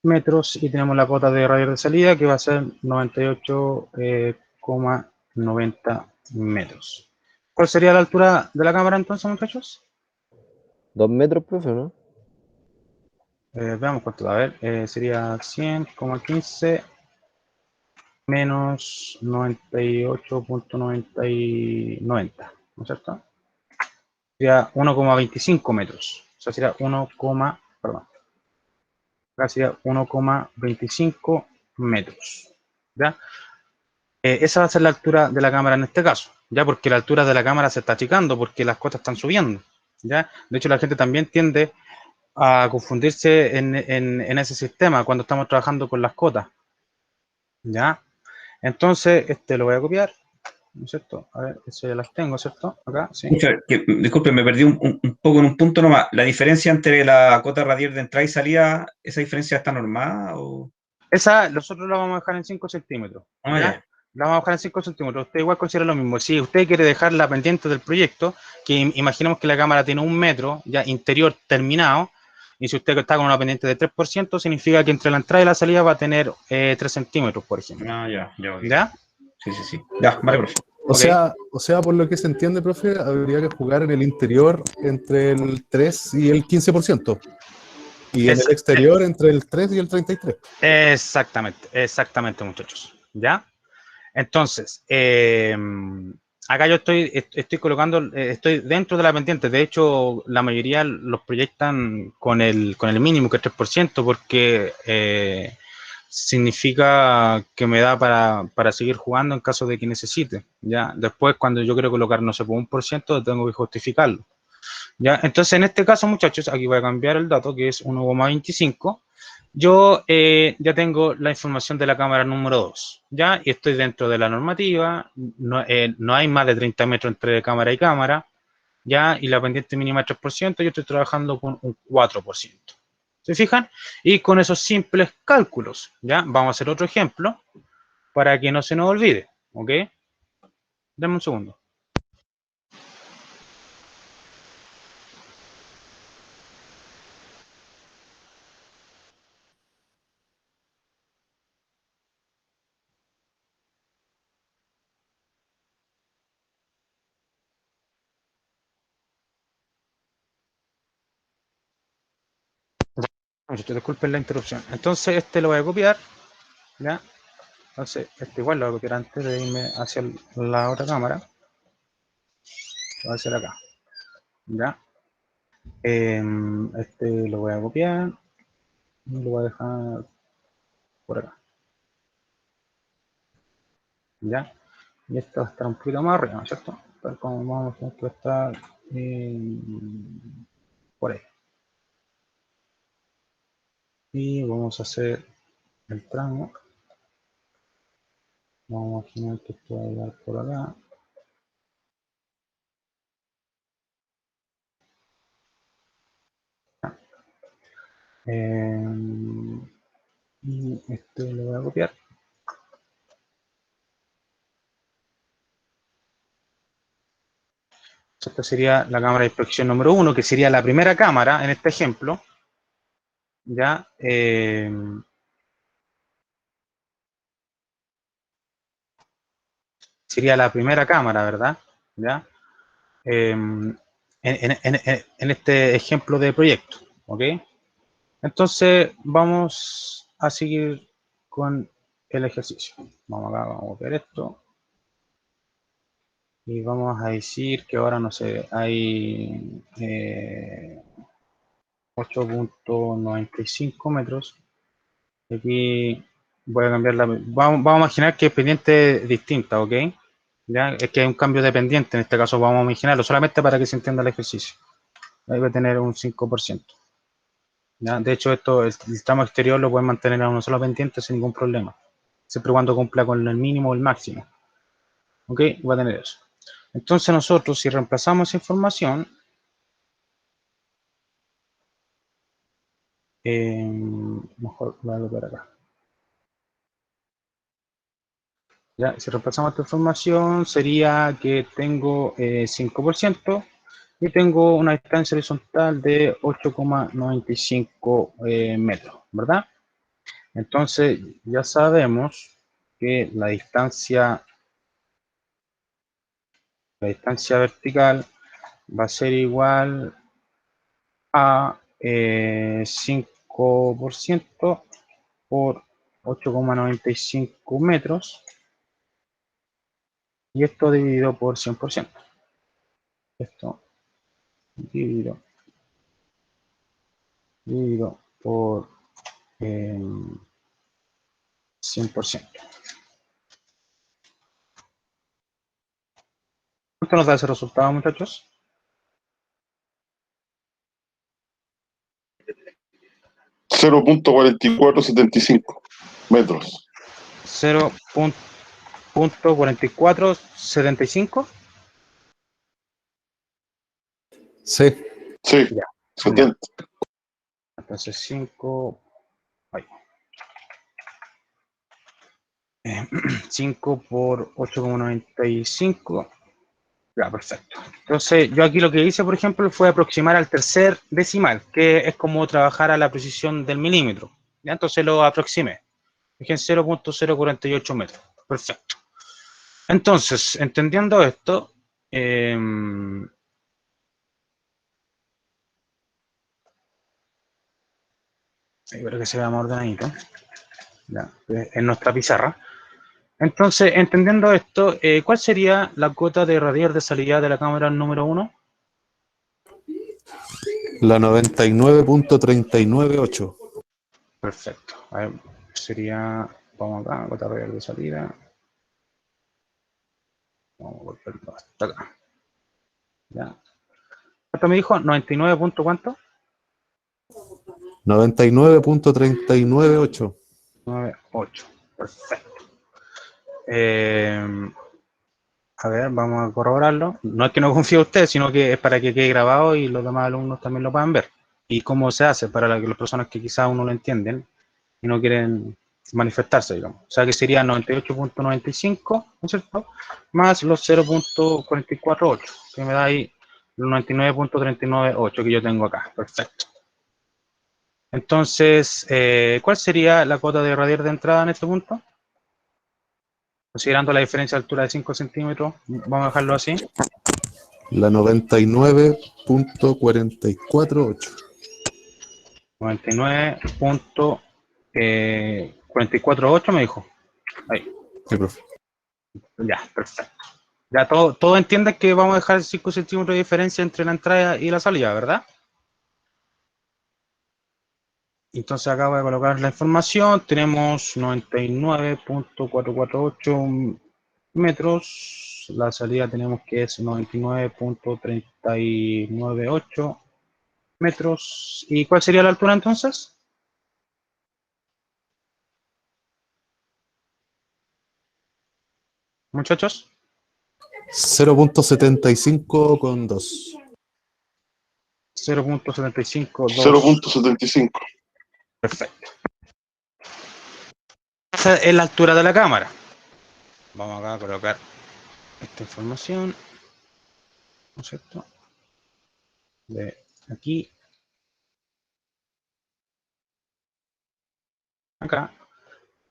metros, y tenemos la cota de radio de salida, que va a ser 98,90 metros. ¿Cuál sería la altura de la cámara entonces, muchachos? 2 metros, profe, ¿no? Veamos cuánto, a ver, sería 100,15 menos 98.90, ¿no es cierto? Sería 1,25 metros. O sea, sería 1,25 metros. ¿Ya? Esa va a ser la altura de la cámara en este caso, ¿ya? Porque la altura de la cámara se está achicando porque las cotas están subiendo, ¿ya? De hecho, la gente también tiende a confundirse en ese sistema cuando estamos trabajando con las cotas, ¿ya? Entonces, lo voy a copiar, ¿no es cierto? A ver, eso ya las tengo, ¿cierto? Acá, sí. Disculpe, me perdí un poco en un punto nomás. ¿La diferencia entre la cota radial de entrada y salida, esa diferencia está normada? O... Esa nosotros la vamos a dejar en 5 centímetros. Ah, ya. La vamos a dejar en 5 centímetros. Usted igual considera lo mismo. Si usted quiere dejar la pendiente del proyecto, que imaginemos que la cámara tiene 1 metro ya interior terminado, y si usted está con una pendiente de 3%, significa que entre la entrada y la salida va a tener 3 centímetros, por ejemplo. Ah, ya. ¿Ya? Sí. Ya, vale, profe. O sea, por lo que se entiende, profe, habría que jugar en el interior entre el 3 y el 15%. Y en el exterior entre el 3 y el 33. Exactamente, muchachos. ¿Ya? Entonces, acá yo estoy colocando, estoy dentro de la pendiente. De hecho, la mayoría los proyectan con el mínimo, que es 3%, porque significa que me da para seguir jugando en caso de que necesite. ¿Ya? Después, cuando yo quiero colocar, no sé, por 1%, tengo que justificarlo. ¿Ya? Entonces, en este caso, muchachos, aquí voy a cambiar el dato, que es 1,25. Yo ya tengo la información de la cámara número 2, ¿ya? Y estoy dentro de la normativa, no hay más de 30 metros entre cámara y cámara, ¿ya? Y la pendiente mínima es 3%, yo estoy trabajando con un 4%. ¿Se fijan? Y con esos simples cálculos, ¿ya? Vamos a hacer otro ejemplo para que no se nos olvide, ¿ok? Dame un segundo. Disculpen la interrupción. Entonces, lo voy a copiar, ¿ya? Entonces, igual lo voy a copiar antes de irme hacia la otra cámara. Lo voy a hacer acá, ¿ya? Lo voy a copiar y lo voy a dejar por acá, ¿ya? Y esto va a estar un poquito más arriba, ¿no es cierto? Tal como vamos a tener que estar por ahí. Y vamos a hacer el tramo. Vamos a imaginar que esto va a llegar por acá. Y lo voy a copiar. Esta sería la cámara de inspección número 1, que sería la primera cámara en este ejemplo. Ya. Sería la primera cámara, ¿verdad? ¿Ya? En este ejemplo de proyecto, ¿ok? Entonces, vamos a seguir con el ejercicio. Vamos acá, vamos a copiar esto. Y vamos a decir que ahora, no sé, hay 8.95 metros. Aquí voy a cambiar vamos a imaginar que es pendiente distinta, ¿ok? ¿Ya? Es que hay un cambio de pendiente, en este caso vamos a imaginarlo, solamente para que se entienda el ejercicio. Ahí va a tener un 5%. ¿Ya? De hecho, el tramo exterior lo pueden mantener a una sola pendiente sin ningún problema, siempre y cuando cumpla con el mínimo o el máximo. ¿Ok? Va a tener eso. Entonces nosotros, si reemplazamos esa información, mejor lo voy a colocar acá. Ya, si reemplazamos esta información, sería que tengo 5% y tengo una distancia horizontal de 8,95 metros, ¿verdad? Entonces, ya sabemos que la distancia vertical va a ser igual a 5% por 8,95 metros. Y esto dividido por 100%. Esto dividido por 100%. ¿Cuánto nos da ese resultado, muchachos? 0.4475 metros. 0.4475. Sí. Sí, Ya. 70. Entonces 5. 5 por 8,95. Ya, perfecto. Entonces, yo aquí lo que hice, por ejemplo, fue aproximar al tercer decimal, que es como trabajar a la precisión del milímetro. ¿Ya? Entonces lo aproximé. Dije en 0.048 metros. Perfecto. Entonces, entendiendo esto, espero que se vea más ordenadito. Ya, en nuestra pizarra. Entonces, entendiendo esto, ¿cuál sería la cuota de radial de salida de la cámara número 1? La 99.398. Perfecto. A ver, sería, vamos acá, cuota radial de salida. Vamos a volverlo hasta acá. Ya. ¿Cuánto me dijo? ¿99 punto cuánto? 99.398. 98. Perfecto. A ver, vamos a corroborarlo. No es que no confíe en usted, sino que es para que quede grabado y los demás alumnos también lo puedan ver. Y cómo se hace para las personas que quizás aún no lo entienden y no quieren manifestarse, digamos. O sea que sería 98.95, ¿no es cierto? Más los 0.448, que me da ahí los 99.398 que yo tengo acá. Perfecto. Entonces, ¿cuál sería la cuota de radial de entrada en este punto? Considerando la diferencia de altura de 5 centímetros, vamos a dejarlo así. La 99.448. 99.448 me dijo. Ahí. Sí, profe. Ya, perfecto. Ya todo entienden que vamos a dejar 5 centímetros de diferencia entre la entrada y la salida, ¿verdad? Entonces acá voy a colocar la información. Tenemos 99.448 metros. La salida tenemos que es 99.398 metros. ¿Y cuál sería la altura entonces? Muchachos. 0.75 con 2. 0.752. 0.75. Perfecto. Esa es la altura de la cámara. Vamos acá a colocar esta información, ¿no es cierto? De aquí. Acá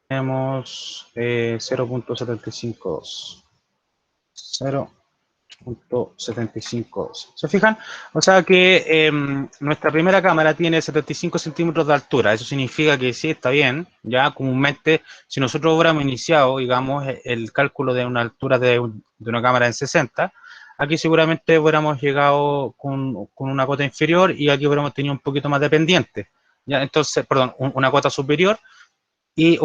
tenemos 0.752. 0.752. ¿Se fijan? O sea que nuestra primera cámara tiene 75 centímetros de altura. Eso significa que sí, está bien. Ya comúnmente, si nosotros hubiéramos iniciado, digamos, el cálculo de una altura de una cámara en 60, aquí seguramente hubiéramos llegado con una cota inferior y aquí hubiéramos tenido un poquito más de pendiente. Ya, entonces, perdón, una cota superior y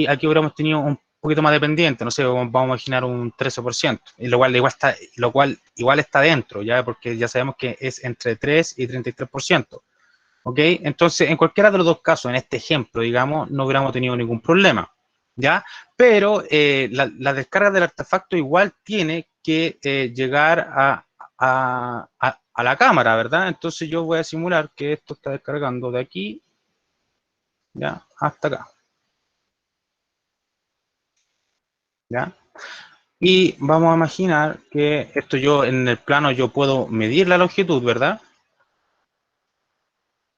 aquí hubiéramos tenido un poquito más de pendiente, no sé, vamos a imaginar un 13%, y lo cual igual está dentro, ya, porque ya sabemos que es entre 3 y 33%. ¿Ok? Entonces, en cualquiera de los dos casos, en este ejemplo, digamos, no hubiéramos tenido ningún problema, ¿ya? Pero la descarga del artefacto igual tiene que llegar a la cámara, ¿verdad? Entonces yo voy a simular que esto está descargando de aquí, ¿ya? Hasta acá. ¿Ya? Y vamos a imaginar que esto yo en el plano yo puedo medir la longitud, ¿verdad?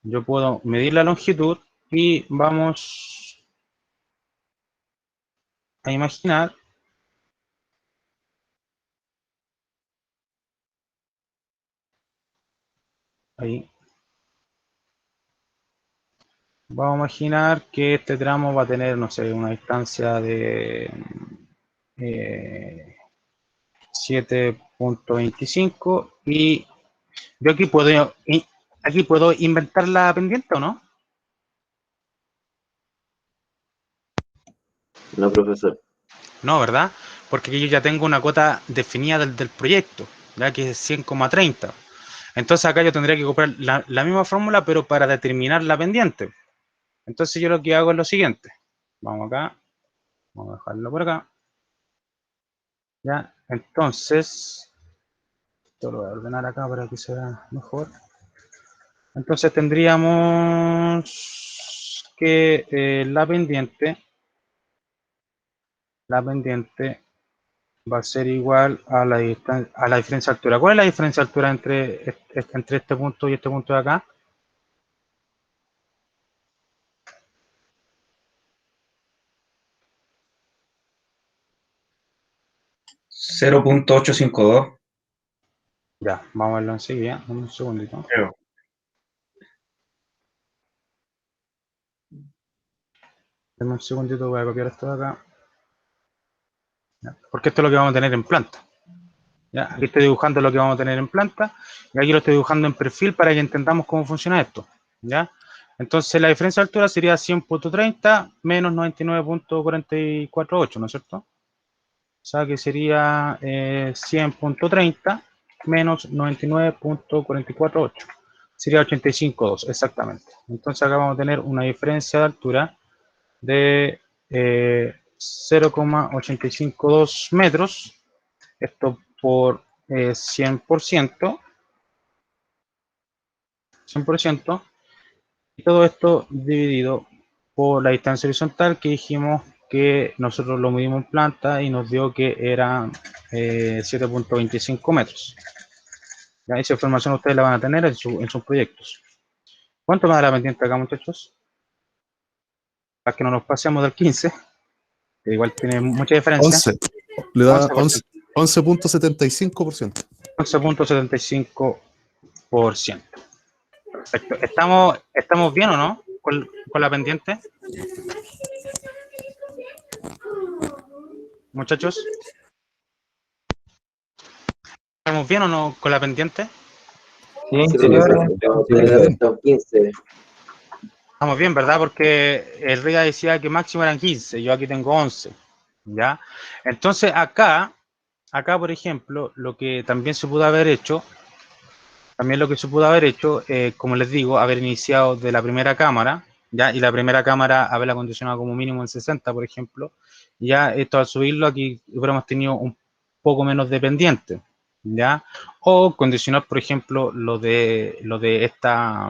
Yo puedo medir la longitud y vamos a imaginar ahí. Vamos a imaginar que este tramo va a tener, no sé, una distancia de 7.25 y yo aquí puedo inventar la pendiente o no? No, profesor. No, ¿verdad? Porque aquí yo ya tengo una cota definida del proyecto, ya que es 100,30. Entonces acá yo tendría que comprar la misma fórmula, pero para determinar la pendiente. Entonces yo lo que hago es lo siguiente. Vamos acá. Vamos a dejarlo por acá. Ya, entonces, esto lo voy a ordenar acá para que se vea mejor. Entonces tendríamos que la pendiente va a ser igual a la diferencia de altura. ¿Cuál es la diferencia de altura entre este punto y este punto de acá? .852. Ya, vamos a verlo enseguida. Un segundito. Dame un segundito, voy a copiar esto de acá. Ya, porque esto es lo que vamos a tener en planta. ¿Ya? Aquí estoy dibujando lo que vamos a tener en planta y aquí lo estoy dibujando en perfil para que entendamos cómo funciona esto. ¿Ya? Entonces la diferencia de altura sería 100.30 menos 99.448, ¿no es cierto? O sea que sería 100.30 menos 99.448. Sería 85.2, exactamente. Entonces acá vamos a tener una diferencia de altura de 0,852 metros. Esto por 100%, y todo esto dividido por la distancia horizontal que dijimos que nosotros lo medimos en planta y nos dio que era 7.25 metros. ¿Ya? Esa información ustedes la van a tener en sus proyectos. ¿Cuánto me da la pendiente acá, muchachos? Para que no nos pasemos del 15, que igual tiene mucha diferencia. 11. Le da 11%. 11.75%. 11.75%. Perfecto. ¿Estamos bien o no con la pendiente? Muchachos, ¿estamos bien o no con la pendiente? Sí, Sí, sí, profesor. Tengo 15. Estamos bien, ¿verdad? Porque el RIA decía que máximo eran 15, yo aquí tengo 11, ¿ya? Entonces acá, por ejemplo, lo que también se pudo haber hecho, como les digo, haber iniciado de la primera cámara, ¿ya? Y la primera cámara haberla condicionado como mínimo en 60, por ejemplo, ya esto al subirlo aquí hubiéramos tenido un poco menos de pendiente, ¿ya? O condicionar, por ejemplo, lo de esta,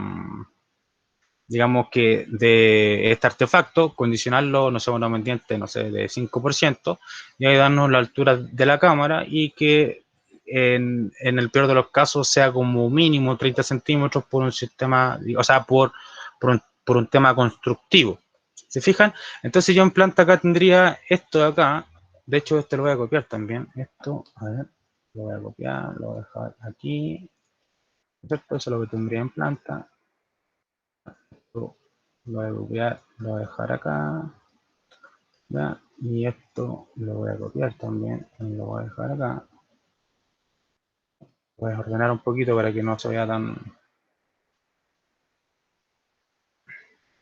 digamos que de este artefacto, condicionarlo, no sé, una pendiente, no sé, de 5%, y ahí darnos la altura de la cámara y que en el peor de los casos sea como mínimo 30 centímetros por un sistema, o sea, por un tema constructivo. ¿Se fijan? Entonces yo en planta acá tendría esto de acá, de hecho este lo voy a copiar también, esto, a ver, lo voy a copiar, lo voy a dejar aquí, ¿cierto? Eso es lo que tendría en planta. Esto lo voy a copiar, lo voy a dejar acá, ¿ya? Y esto lo voy a copiar también, y lo voy a dejar acá. Voy a ordenar un poquito para que no se vea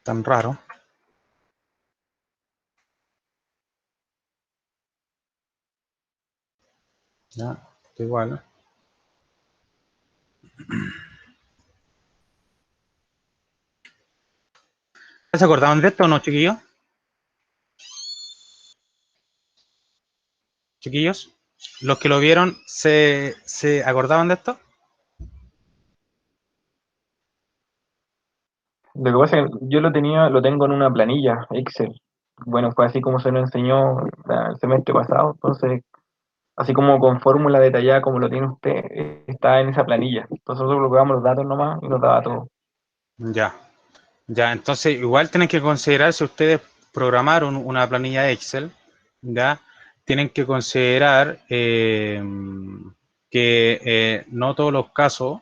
tan raro. Ya, esto igual. ¿Se acordaban de esto o no, chiquillos? Chiquillos, los que lo vieron, ¿se acordaban de esto? Lo que pasa es que yo lo tengo en una planilla Excel. Bueno, fue así como se nos enseñó el semestre pasado, entonces, así como con fórmula detallada como lo tiene usted, está en esa planilla. Entonces nosotros colocamos los datos nomás y nos daba todo. Ya, ya, entonces igual tienen que considerar si ustedes programaron una planilla Excel, ya, tienen que considerar que no todos los casos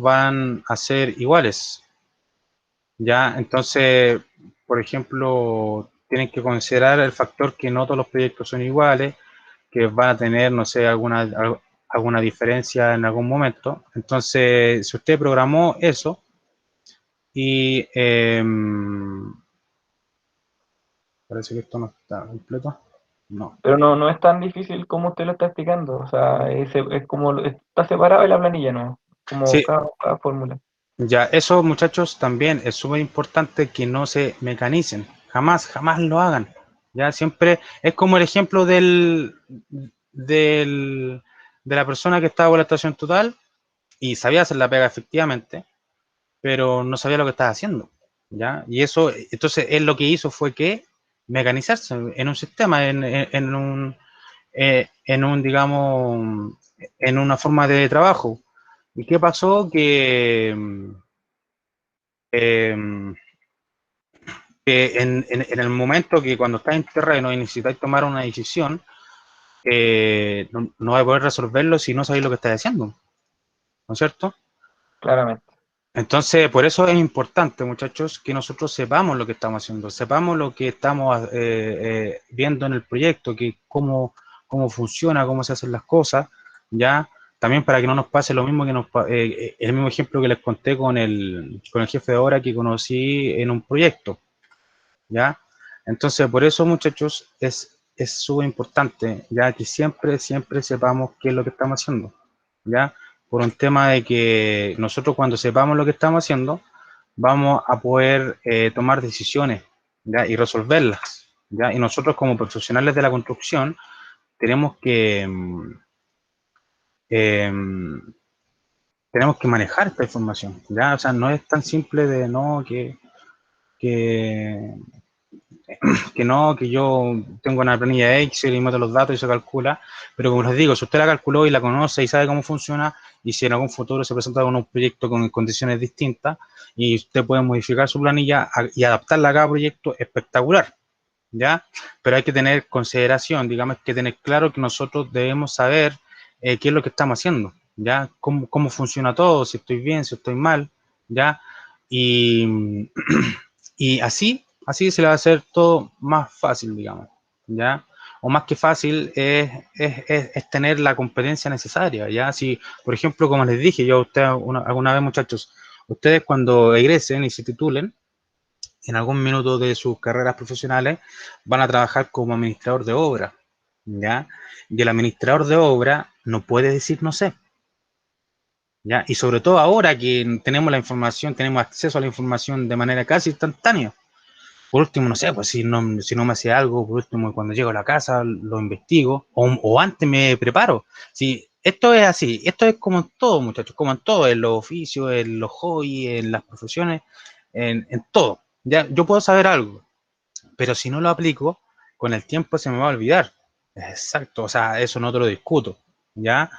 van a ser iguales, ya, entonces, por ejemplo, tienen que considerar el factor que no todos los proyectos son iguales, que van a tener, no sé, alguna diferencia en algún momento. Entonces, si usted programó eso y parece que esto no está completo. No. Pero no es tan difícil como usted lo está explicando. O sea, es como, está separado de la planilla, ¿no? Como Sí, cada fórmula. ya, eso muchachos también es súper importante que no se mecanicen. Jamás, jamás lo hagan. Ya siempre es como el ejemplo de la persona que estaba con la estación total y sabía hacer la pega efectivamente, pero no sabía lo que estaba haciendo, ¿ya? Y eso, entonces, él lo que hizo fue que mecanizarse en un sistema, digamos, en una forma de trabajo. ¿Y qué pasó? Eh, que en el momento que cuando estás en terreno y necesitáis tomar una decisión, no vais a poder resolverlo si no sabéis lo que estás haciendo, ¿no es cierto? Claramente. Entonces, por eso es importante, muchachos, que nosotros sepamos lo que estamos haciendo, sepamos lo que estamos viendo en el proyecto, que cómo funciona, cómo se hacen las cosas, ¿ya? También para que no nos pase lo mismo el mismo ejemplo que les conté con el jefe de obra que conocí en un proyecto, ¿ya? Entonces, por eso, muchachos, es súper importante, ya que siempre sepamos qué es lo que estamos haciendo, ¿ya? Por un tema de que nosotros cuando sepamos lo que estamos haciendo, vamos a poder tomar decisiones, ¿ya? Y resolverlas, ¿ya? Y nosotros como profesionales de la construcción tenemos que, tenemos que manejar esta información, ¿ya? O sea, no es tan simple de no que que yo tengo una planilla de Excel y meto los datos y se calcula, pero como les digo, si usted la calculó y la conoce y sabe cómo funciona, y si en algún futuro se presenta con un proyecto con condiciones distintas, y usted puede modificar su planilla y adaptarla a cada proyecto, espectacular, ¿ya? Pero hay que tener consideración, digamos, que tener claro que nosotros debemos saber qué es lo que estamos haciendo, ¿ya? Cómo funciona todo, si estoy bien, si estoy mal, ¿ya? Y, y así se le va a hacer todo más fácil, digamos, ¿ya? O más que fácil es tener la competencia necesaria, ¿ya? Si, por ejemplo, como les dije yo a ustedes alguna vez, muchachos, ustedes cuando egresen y se titulen, en algún minuto de sus carreras profesionales, van a trabajar como administrador de obra, ¿ya? Y el administrador de obra no puede decir no sé, ¿ya? Y sobre todo ahora que tenemos la información, tenemos acceso a la información de manera casi instantánea. Por último, no sé, pues si no me hace algo, por último, cuando llego a la casa lo investigo, o antes me preparo. Si esto es así, esto es como en todo, muchachos, como en todo, en los oficios, en los hobbies, en las profesiones, en todo. Ya, yo puedo saber algo, pero si no lo aplico, con el tiempo se me va a olvidar. Exacto, o sea, eso no te lo discuto, ¿ya?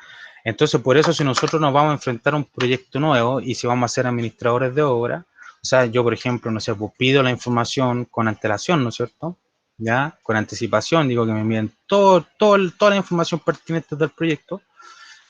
Entonces, por eso si nosotros nos vamos a enfrentar a un proyecto nuevo y si vamos a ser administradores de obra, o sea, yo, por ejemplo, no sé, pues pido la información con antelación, ¿no es cierto? ¿Ya? Con anticipación, digo que me envíen toda la información pertinente del proyecto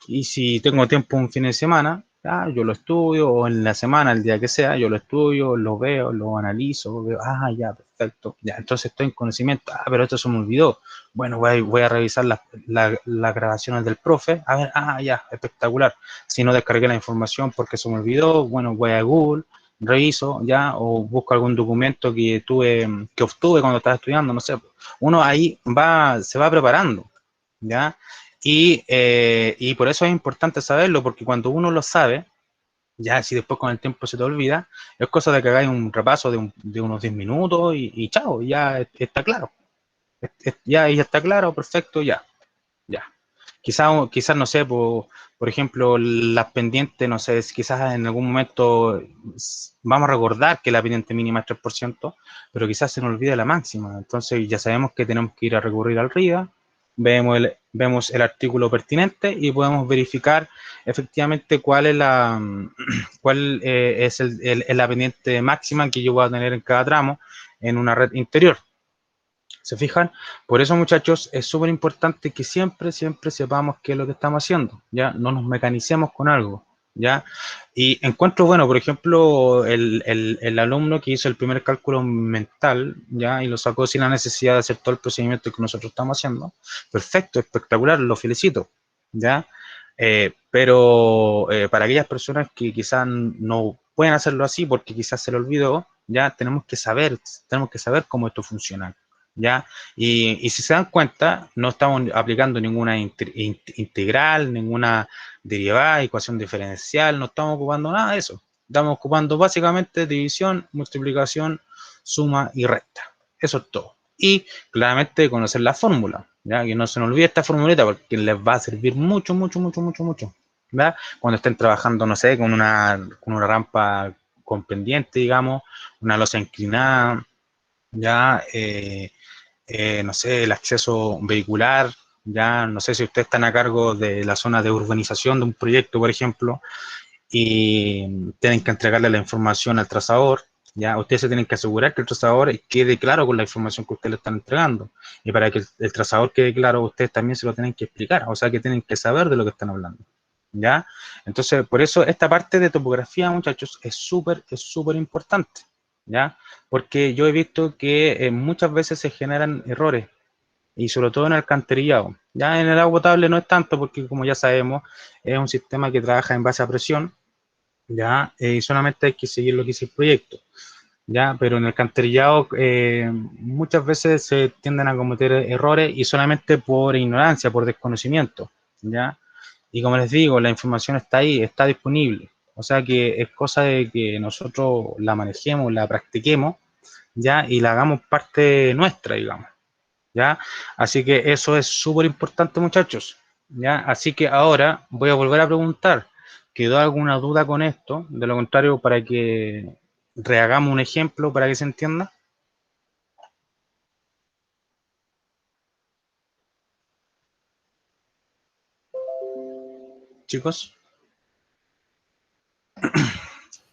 y si tengo tiempo un fin de semana, ya, yo lo estudio, o en la semana, el día que sea, yo lo estudio, lo veo, lo analizo, veo, ya, perfecto, ya, entonces estoy en conocimiento, pero esto se me olvidó, bueno, voy a revisar las grabaciones del profe, a ver, ya, espectacular, si no descargué la información porque se me olvidó, bueno, voy a Google, reviso, ya, o busco algún documento que obtuve cuando estaba estudiando, no sé, uno ahí se va preparando, ¿ya? Y por eso es importante saberlo, porque cuando uno lo sabe, ya si después con el tiempo se te olvida, es cosa de que hagáis un repaso de unos 10 minutos y chao, ya está claro. Ya está claro, perfecto, ya. Quizás no sé, por ejemplo, las pendientes, no sé, quizás en algún momento vamos a recordar que la pendiente mínima es 3%, pero quizás se nos olvide la máxima. Entonces ya sabemos que tenemos que ir a recurrir al RIA, vemos el artículo pertinente y podemos verificar efectivamente cuál es la pendiente máxima que yo voy a tener en cada tramo en una red interior. ¿Se fijan? Por eso, muchachos, es súper importante que siempre sepamos qué es lo que estamos haciendo, ¿ya? No nos mecanicemos con algo, ¿ya? Y encuentro, bueno, por ejemplo, el alumno que hizo el primer cálculo mental, ¿ya? Y lo sacó sin la necesidad de hacer todo el procedimiento que nosotros estamos haciendo. Perfecto, espectacular, lo felicito, ¿ya? Pero para aquellas personas que quizás no pueden hacerlo así porque quizás se lo olvidó, ya tenemos que saber cómo esto funciona, ¿ya? Y si se dan cuenta, no estamos aplicando ninguna integral, ninguna derivada, ecuación diferencial, no estamos ocupando nada de eso. Estamos ocupando básicamente división, multiplicación, suma y resta. Eso es todo. Y claramente conocer la fórmula, ¿ya? Que no se nos olvide esta formulita porque les va a servir mucho, ¿verdad? Cuando estén trabajando, no sé, con una rampa con pendiente, digamos, una losa inclinada, ya, no sé, el acceso vehicular, ya, no sé si ustedes están a cargo de la zona de urbanización de un proyecto, por ejemplo, y tienen que entregarle la información al trazador, ya, ustedes se tienen que asegurar que el trazador quede claro con la información que ustedes le están entregando, y para que el trazador quede claro, ustedes también se lo tienen que explicar, o sea que tienen que saber de lo que están hablando, ¿ya? Entonces, por eso esta parte de topografía, muchachos, es súper importante, ¿ya? Porque yo he visto que muchas veces se generan errores, y sobre todo en el alcantarillado. Ya en el agua potable no es tanto, porque como ya sabemos, es un sistema que trabaja en base a presión, ya, y solamente hay que seguir lo que dice el proyecto, ya, pero en el alcantarillado muchas veces se tienden a cometer errores y solamente por ignorancia, por desconocimiento, ya, y como les digo, la información está ahí, está disponible, o sea que es cosa de que nosotros la manejemos, la practiquemos, ya, y la hagamos parte nuestra, digamos, ya, así que eso es súper importante, muchachos, ya, así que ahora voy a volver a preguntar, ¿quedó alguna duda con esto? De lo contrario, para que rehagamos un ejemplo para que se entienda. Chicos,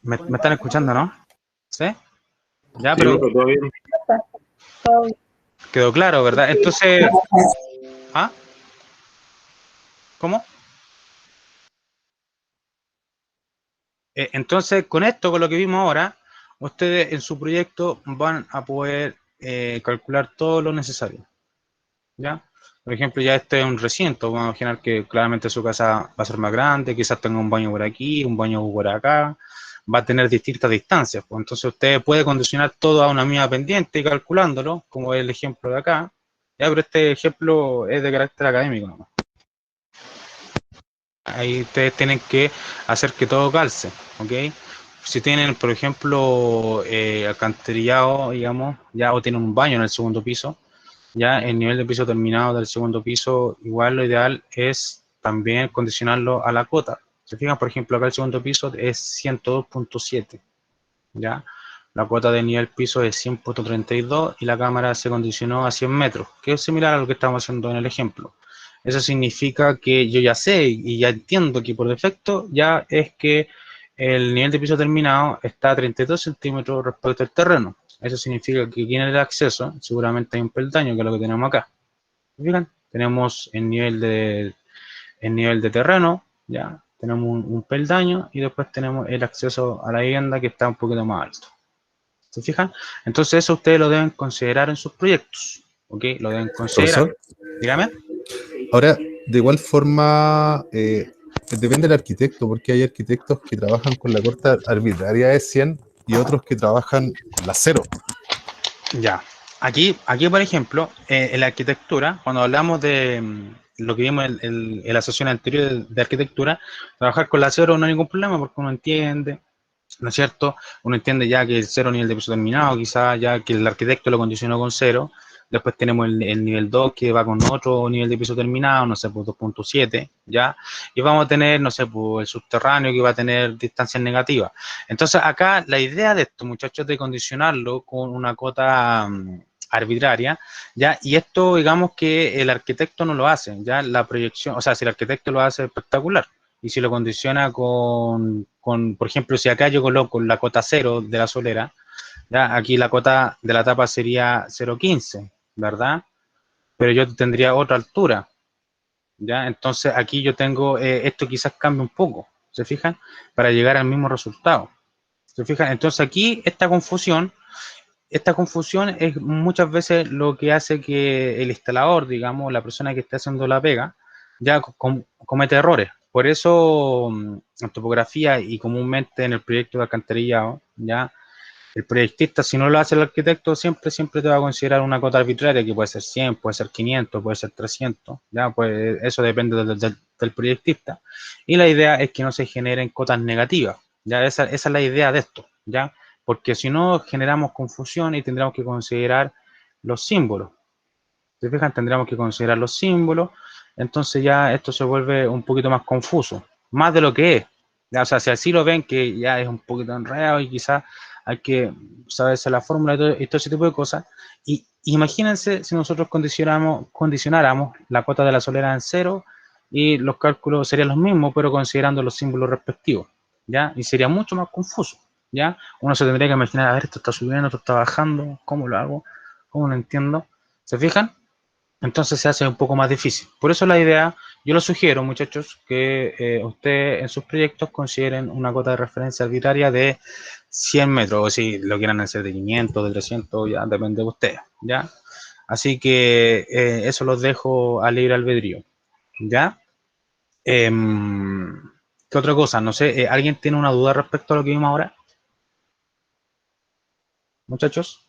me están escuchando, ¿no? ¿Sí? Ya, Sí, pero todo bien. quedó claro, ¿verdad? Entonces, ¿ah? ¿Cómo? Entonces, con esto, con lo que vimos ahora, ustedes en su proyecto van a poder calcular todo lo necesario, ¿ya? Por ejemplo, ya este es un recinto, vamos a imaginar que claramente su casa va a ser más grande, quizás tenga un baño por aquí, un baño por acá, va a tener distintas distancias, pues entonces usted puede condicionar todo a una misma pendiente y calculándolo, como es el ejemplo de acá, ya, pero este ejemplo es de carácter académico nomás. Ahí ustedes tienen que hacer que todo calce, ¿ok? Si tienen, por ejemplo, alcantarillado, digamos, ya, o tienen un baño en el segundo piso, ya el nivel de piso terminado del segundo piso, igual lo ideal es también condicionarlo a la cota. Se fijan, por ejemplo, acá el segundo piso es 102.7, ya. La cuota de nivel piso es 100.32 y la cámara se condicionó a 100 metros, que es similar a lo que estamos haciendo en el ejemplo. Eso significa que yo ya sé y ya entiendo que por defecto ya es que el nivel de piso terminado está a 32 centímetros respecto al terreno. Eso significa que aquí en el acceso seguramente hay un peldaño, que es lo que tenemos acá. Miren, tenemos el nivel de terreno, ya, tenemos un peldaño y después tenemos el acceso a la vivienda que está un poquito más alto. ¿Se fijan? Entonces eso ustedes lo deben considerar en sus proyectos, ¿ok? Lo deben considerar. Profesor, Dígame. ahora, de igual forma, depende del arquitecto, porque hay arquitectos que trabajan con la corta arbitraria de 100 y otros que trabajan la 0. Ya. Aquí por ejemplo, en la arquitectura, cuando hablamos de lo que vimos en la sesión anterior de arquitectura, trabajar con la 0 no hay ningún problema porque uno entiende, ¿no es cierto? Uno entiende ya que el 0 nivel de piso terminado, quizás ya que el arquitecto lo condicionó con 0, Después tenemos el nivel 2 que va con otro nivel de piso terminado, no sé, pues 2.7, ¿ya? Y vamos a tener, no sé, pues el subterráneo que va a tener distancias negativas. Entonces, acá la idea de esto, muchachos, es de condicionarlo con una cota arbitraria, ¿ya? Y esto, digamos que el arquitecto no lo hace, ¿ya? La proyección, o sea, si el arquitecto lo hace, espectacular. Y si lo condiciona con por ejemplo, si acá yo coloco la cota 0 de la solera, ¿ya? Aquí la cota de la tapa sería 0.15, ¿verdad? Pero yo tendría otra altura, ¿ya? Entonces aquí yo tengo, esto quizás cambie un poco, ¿se fijan? Para llegar al mismo resultado, ¿se fijan? Entonces aquí esta confusión es muchas veces lo que hace que el instalador, digamos, la persona que está haciendo la pega, ya comete errores. Por eso, en topografía y comúnmente en el proyecto de alcantarillado, ya, el proyectista, si no lo hace el arquitecto, siempre te va a considerar una cota arbitraria, que puede ser 100, puede ser 500, puede ser 300, ¿ya? Pues eso depende del proyectista. Y la idea es que no se generen cotas negativas, ¿ya? Esa es la idea de esto, ¿ya? Porque si no, generamos confusión y tendremos que considerar los símbolos. ¿Se fijan? Tendríamos que considerar los símbolos, entonces ya esto se vuelve un poquito más confuso, más de lo que es. ¿Ya? O sea, si así lo ven, que ya es un poquito enredado y quizás hay que saberse la fórmula y todo ese tipo de cosas. Y imagínense si nosotros condicionáramos la cota de la solera en 0 y los cálculos serían los mismos, pero considerando los símbolos respectivos, ¿ya? Y sería mucho más confuso, ¿ya? Uno se tendría que imaginar, a ver, esto está subiendo, esto está bajando, ¿cómo lo hago? ¿Cómo lo entiendo? ¿Se fijan? Entonces se hace un poco más difícil. Por eso la idea, yo lo sugiero, muchachos, que ustedes en sus proyectos consideren una cota de referencia arbitraria de 100 metros, o si lo quieran hacer de 500, de 300, ya depende de ustedes, ¿ya? Así que eso los dejo a libre albedrío, ¿ya? ¿Qué otra cosa? No sé, ¿alguien tiene una duda respecto a lo que vimos ahora? Muchachos.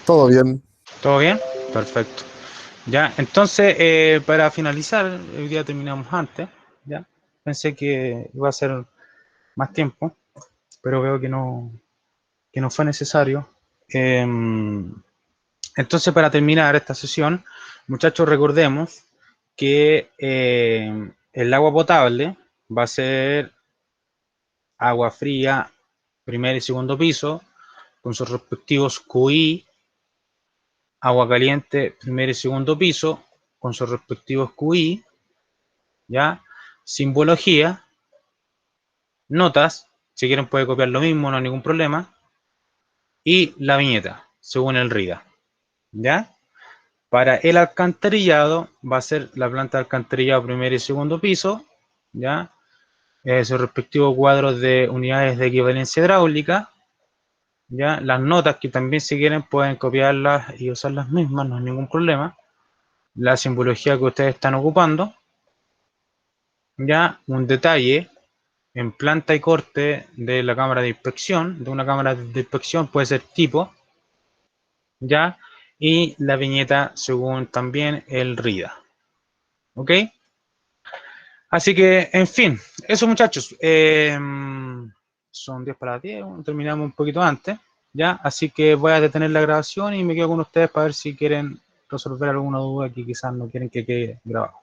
Todo bien. ¿Todo bien? Perfecto. Ya, entonces, para finalizar, hoy día terminamos antes, ya. Pensé que iba a ser más tiempo, pero veo que no fue necesario. Entonces, para terminar esta sesión, muchachos, recordemos que el agua potable va a ser agua fría, primer y segundo piso, con sus respectivos QI, agua caliente, primer y segundo piso, con sus respectivos QI, ¿ya? Simbología, notas, si quieren puede copiar lo mismo, no hay ningún problema, y la viñeta, según el RIDA, ¿ya? Para el alcantarillado va a ser la planta de alcantarillado primer y segundo piso, ¿ya? Sus respectivos cuadros de unidades de equivalencia hidráulica, ¿ya? Las notas que también si quieren pueden copiarlas y usar las mismas, no hay ningún problema. La simbología que ustedes están ocupando, ya un detalle en planta y corte de la cámara de inspección, de una cámara de inspección puede ser tipo, ya, y la viñeta según también el RIDA, ¿ok? Así que, en fin, eso muchachos, son 10 para las 10, terminamos un poquito antes, ya, así que voy a detener la grabación y me quedo con ustedes para ver si quieren resolver alguna duda que quizás no quieren que quede grabado.